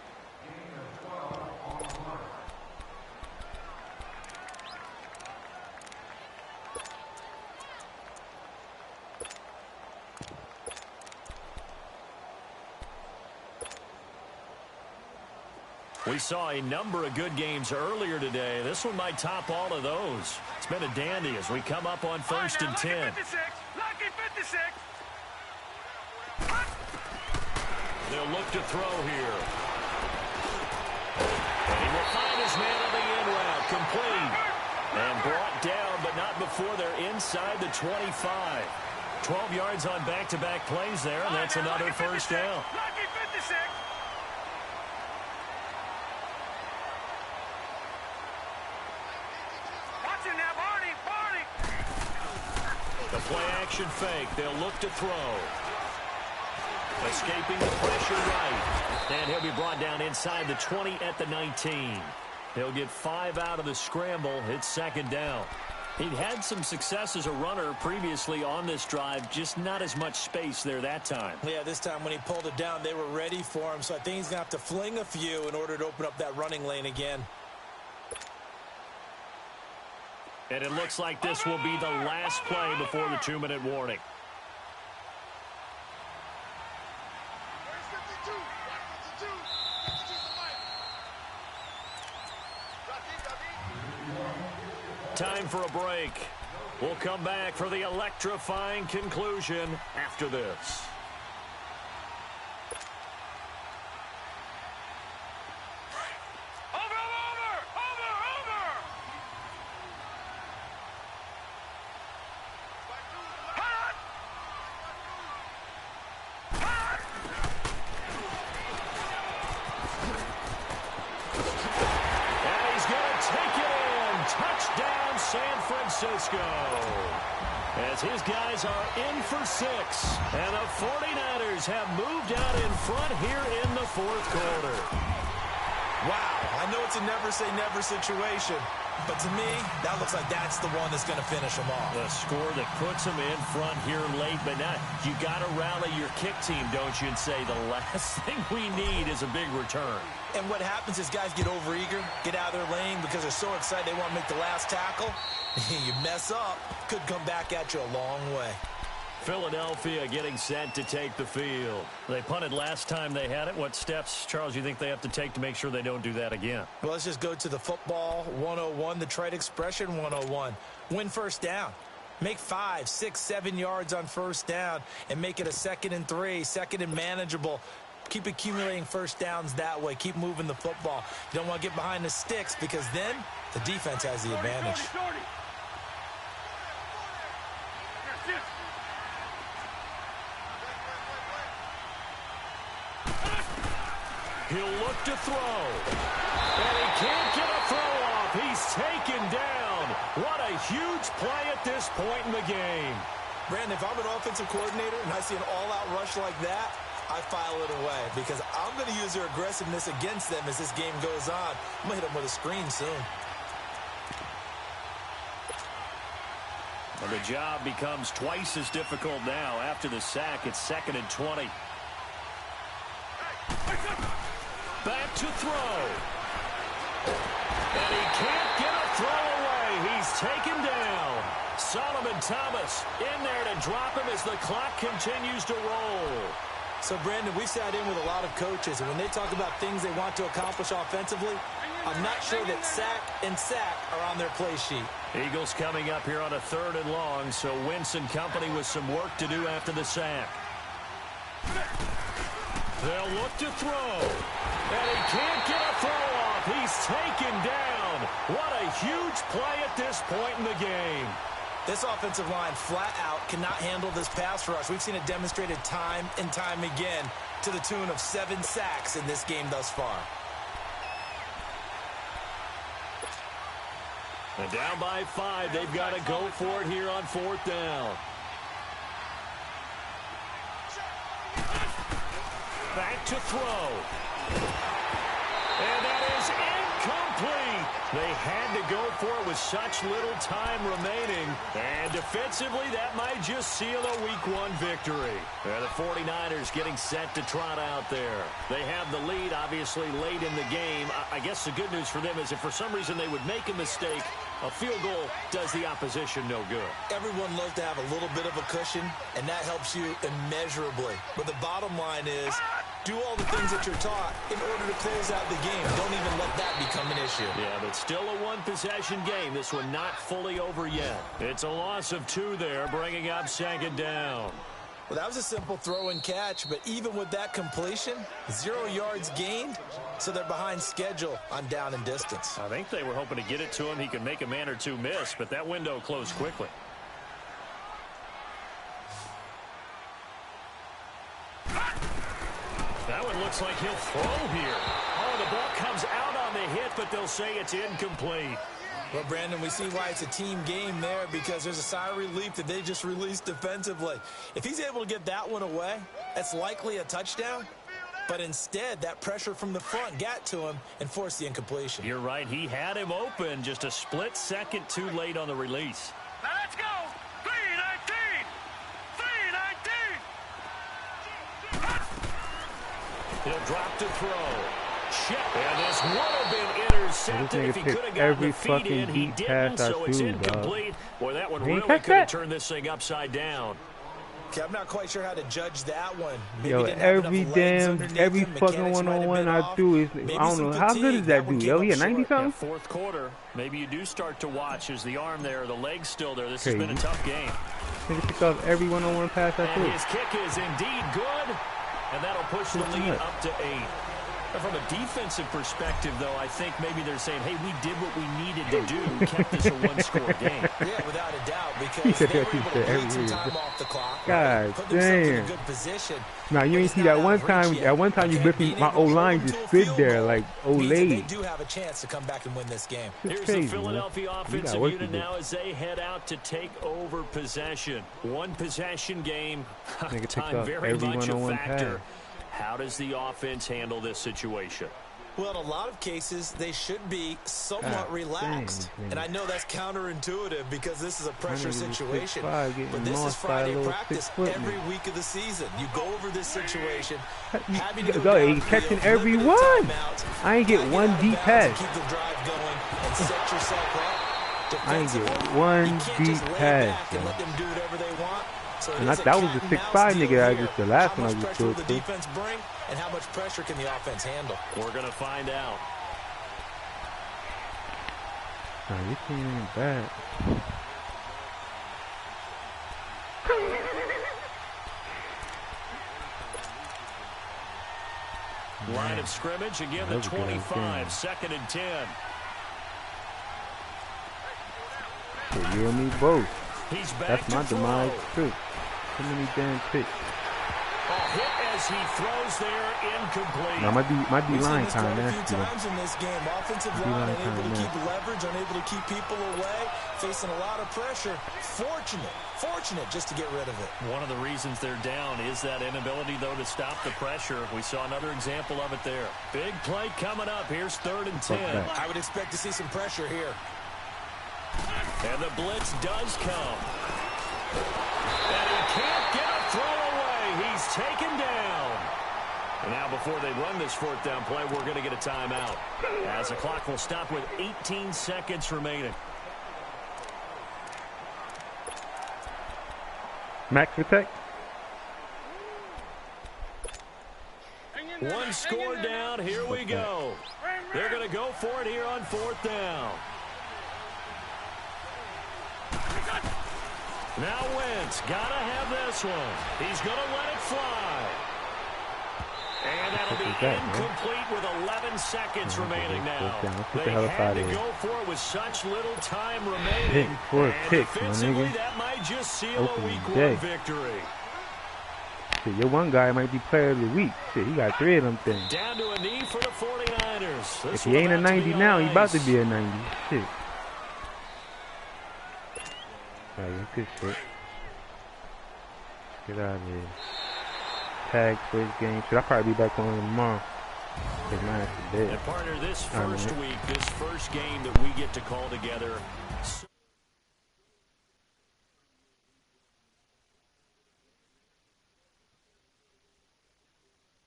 Speaker 5: We saw a number of good games earlier today. This one might top all of those. It's been a dandy as we come up on 1st and 10.
Speaker 7: Lucky 56.
Speaker 5: They'll look to throw here. And he will find his man on the in route. Complete. And brought down, but not before they're inside the 25. 12 yards on back-to-back plays there, and that's another first down.
Speaker 7: Lucky 56.
Speaker 5: The play-action fake. They'll look to throw. Escaping the pressure right. And he'll be brought down inside the 20 at the 19. He'll get 5 out of the scramble. It's 2nd down. He'd had some success as a runner previously on this drive, just not as much space there that time.
Speaker 6: Yeah, this time when he pulled it down, they were ready for him. So I think he's going to have to fling a few in order to open up that running lane again.
Speaker 5: And it looks like this will be the last play before the 2-minute warning. Time for a break. We'll come back for the electrifying conclusion after this. As his guys are in for 6. And the 49ers have moved out in front here in the 4th quarter.
Speaker 6: Wow, I know it's a never-say-never situation, but to me, that looks like that's the one that's going to finish them off.
Speaker 5: The score that puts them in front here late, but now you got to rally your kick team, don't you, and say the last thing we need is a big return.
Speaker 6: And what happens is guys get overeager, get out of their lane because they're so excited they want to make the last tackle. You mess up, could come back at you a long way.
Speaker 5: Philadelphia getting set to take the field. They punted last time they had it. What steps, Charles, you think they have to take to make sure they don't do that again?
Speaker 6: Well, let's just go to the football 101, the trite expression 101. Win first down. Make 5, 6, 7 yards on first down and make it a 2nd and 3, 2nd and manageable. Keep accumulating first downs that way. Keep moving the football. You don't want to get behind the sticks because then the defense has the advantage.
Speaker 5: He'll look to throw. And he can't get a throw off. He's taken down. What a huge play at this point in the game.
Speaker 6: Brandon, if I'm an offensive coordinator and I see an all-out rush like that, I file it away because I'm going to use their aggressiveness against them as this game goes on. I'm going to hit them with a screen soon.
Speaker 5: Well, the job becomes twice as difficult now. After the sack, it's 2nd and 20. Back to throw. And he can't get a throw away. He's taken down. Solomon Thomas in there to drop him as the clock continues to roll.
Speaker 6: So, Brandon, we sat in with a lot of coaches, and when they talk about things they want to accomplish offensively, I'm not sure that sack and sack are on their play sheet.
Speaker 5: Eagles coming up here on a 3rd and long, so Wentz and company with some work to do after the sack. They'll look to throw. And he can't get a throw off. He's taken down. What a huge play at this point in the game.
Speaker 6: This offensive line flat out cannot handle this pass rush. We've seen it demonstrated time and time again to the tune of 7 sacks in this game thus far.
Speaker 5: And down by 5, they've got to go for it here on 4th down. Back to throw. And that is incomplete. They had to go for it with such little time remaining. And defensively, that might just seal a Week 1 victory. And the 49ers getting set to trot out there. They have the lead, obviously, late in the game. I guess the good news for them is if for some reason they would make a mistake, a field goal does the opposition no good.
Speaker 6: Everyone loves to have a little bit of a cushion, and that helps you immeasurably. But the bottom line is, do all the things that you're taught in order to close out the game. Don't even let that become an issue.
Speaker 5: Yeah, but still a one-possession game. This one not fully over yet. It's a loss of 2 there, bringing up 2nd down.
Speaker 6: Well, that was a simple throw and catch, but even with that completion, 0 yards gained, so they're behind schedule on down and distance.
Speaker 5: I think they were hoping to get it to him. He could make a man or 2 miss, but that window closed quickly. That one looks like he'll throw here. Oh, the ball comes out on the hit, but they'll say it's incomplete.
Speaker 6: Well, Brandon, we see why it's a team game there because there's a sigh of relief that they just released defensively. If he's able to get that one away, that's likely a touchdown. But instead, that pressure from the front got to him and forced the incompletion.
Speaker 5: You're right. He had him open, just a split second too late on the release.
Speaker 7: Now let's go. 3-19. 3-19.
Speaker 5: He'll drop to throw. And this would have been intercepted if he could have gotten the feet in. He didn't, so it's incomplete. Boy, that one really could have turned this thing upside down.
Speaker 6: Okay, I'm not quite sure how to judge that one. Maybe
Speaker 1: Yo, every fucking one-on-one I do is, I don't know, how good is that dude? Yo, he at 90-something?
Speaker 5: Yeah, 4th quarter, maybe you do start to watch. Is the arm there, the leg's still there? This has been a tough game.
Speaker 1: Nigga picked off every one-on-one pass I threw.
Speaker 5: And his kick is indeed good, and that'll push the lead up to 8. From a defensive perspective, though, I think maybe they're saying, hey, we did what we needed to do, kept this a 1-score game.
Speaker 6: Yeah, without a doubt, because they were able to bleed some time off the clock.
Speaker 1: God
Speaker 6: put themselves in
Speaker 1: damn.
Speaker 6: a good position.
Speaker 1: Now, you ain't see that one time, you ripped me, my O-line just stood there like Olay.
Speaker 6: They do have a chance to come back and win this game.
Speaker 5: Here's
Speaker 1: crazy,
Speaker 5: the Philadelphia offensive
Speaker 1: work
Speaker 5: unit
Speaker 1: to do.
Speaker 5: now as they head out to take over possession. One possession game, time very much a factor. How does the offense handle this situation?
Speaker 6: Well, in a lot of cases, they should be somewhat relaxed. And I know that's counterintuitive because this is a pressure situation. But this is Friday practice every week of the season. You go over this situation. Having to go down
Speaker 1: catching every one. I ain't get one deep pass.
Speaker 6: Keep the drive going and set yourself up.
Speaker 1: I ain't get one deep pass.
Speaker 6: And let them do whatever they want. So
Speaker 1: and that was the 6'5" nigga. The last one I just threw it to.
Speaker 6: The defense bring, and how much pressure can the offense handle?
Speaker 5: We're going to find out.
Speaker 1: Nah, this team ain't bad.
Speaker 5: Line of scrimmage, again the 25, 2nd and 10.
Speaker 1: So you and me both.
Speaker 5: He's back.
Speaker 1: That's my demise too. Too many damn picks.
Speaker 5: Hit as he throws there, incomplete.
Speaker 1: Now my D-line kind of nasty.
Speaker 6: Times in this game, offensive line unable to keep leverage, unable to keep people away, facing a lot of pressure. Fortunate just to get rid of it.
Speaker 5: One of the reasons they're down is that inability, though, to stop the pressure. We saw another example of it there. Big play coming up. Here's 3rd and 10.
Speaker 6: I would expect to see some pressure here.
Speaker 5: And the blitz does come. And he can't get a throw away. He's taken down. And now before they run this 4th down play, we're going to get a timeout. As the clock will stop with 18 seconds remaining.
Speaker 1: Max protect.
Speaker 5: One score down. Here we go. They're going to go for it here on 4th down. Now Wentz, gotta have this one. He's gonna let it fly. And that'll be incomplete with 11 seconds remaining now. They had to go for it with such little time remaining.
Speaker 1: For a pick, my
Speaker 5: defensively,
Speaker 1: nigga.
Speaker 5: that might just seal a week 1 victory.
Speaker 1: Shit, your one guy might be player of the week. Shit, he got 3 of them things.
Speaker 5: Down to a knee for the 49ers.
Speaker 1: If he ain't a 90 now, he about to be a 90. Shit. Alright, good shit. Get out of here. Tag first game. Should I probably be back on tomorrow?
Speaker 5: And partner, this first week, this first game that we get to call together.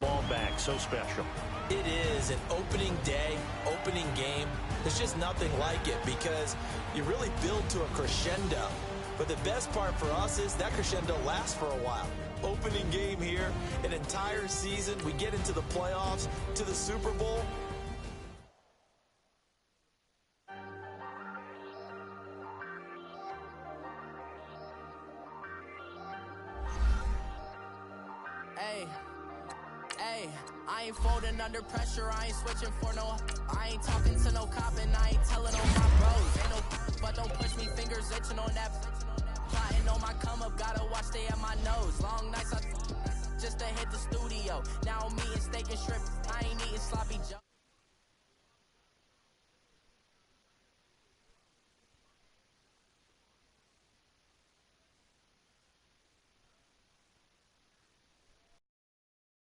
Speaker 5: Ball back, so special.
Speaker 6: It is an opening day, opening game. There's just nothing like it because you really build to a crescendo. But the best part for us is that crescendo lasts for a while. Opening game here, an entire season. We get into the playoffs, to the Super Bowl.
Speaker 8: Hey, I ain't folding under pressure. I ain't switching for no. I ain't talking to no cop and I ain't telling on my bros. Ain't no, but don't push me, fingers itching on that. Plotting on my come up, gotta watch stay at my nose. Long nights, just to hit the studio. Now I'm eating steak and shrimp. I ain't eating sloppy joe.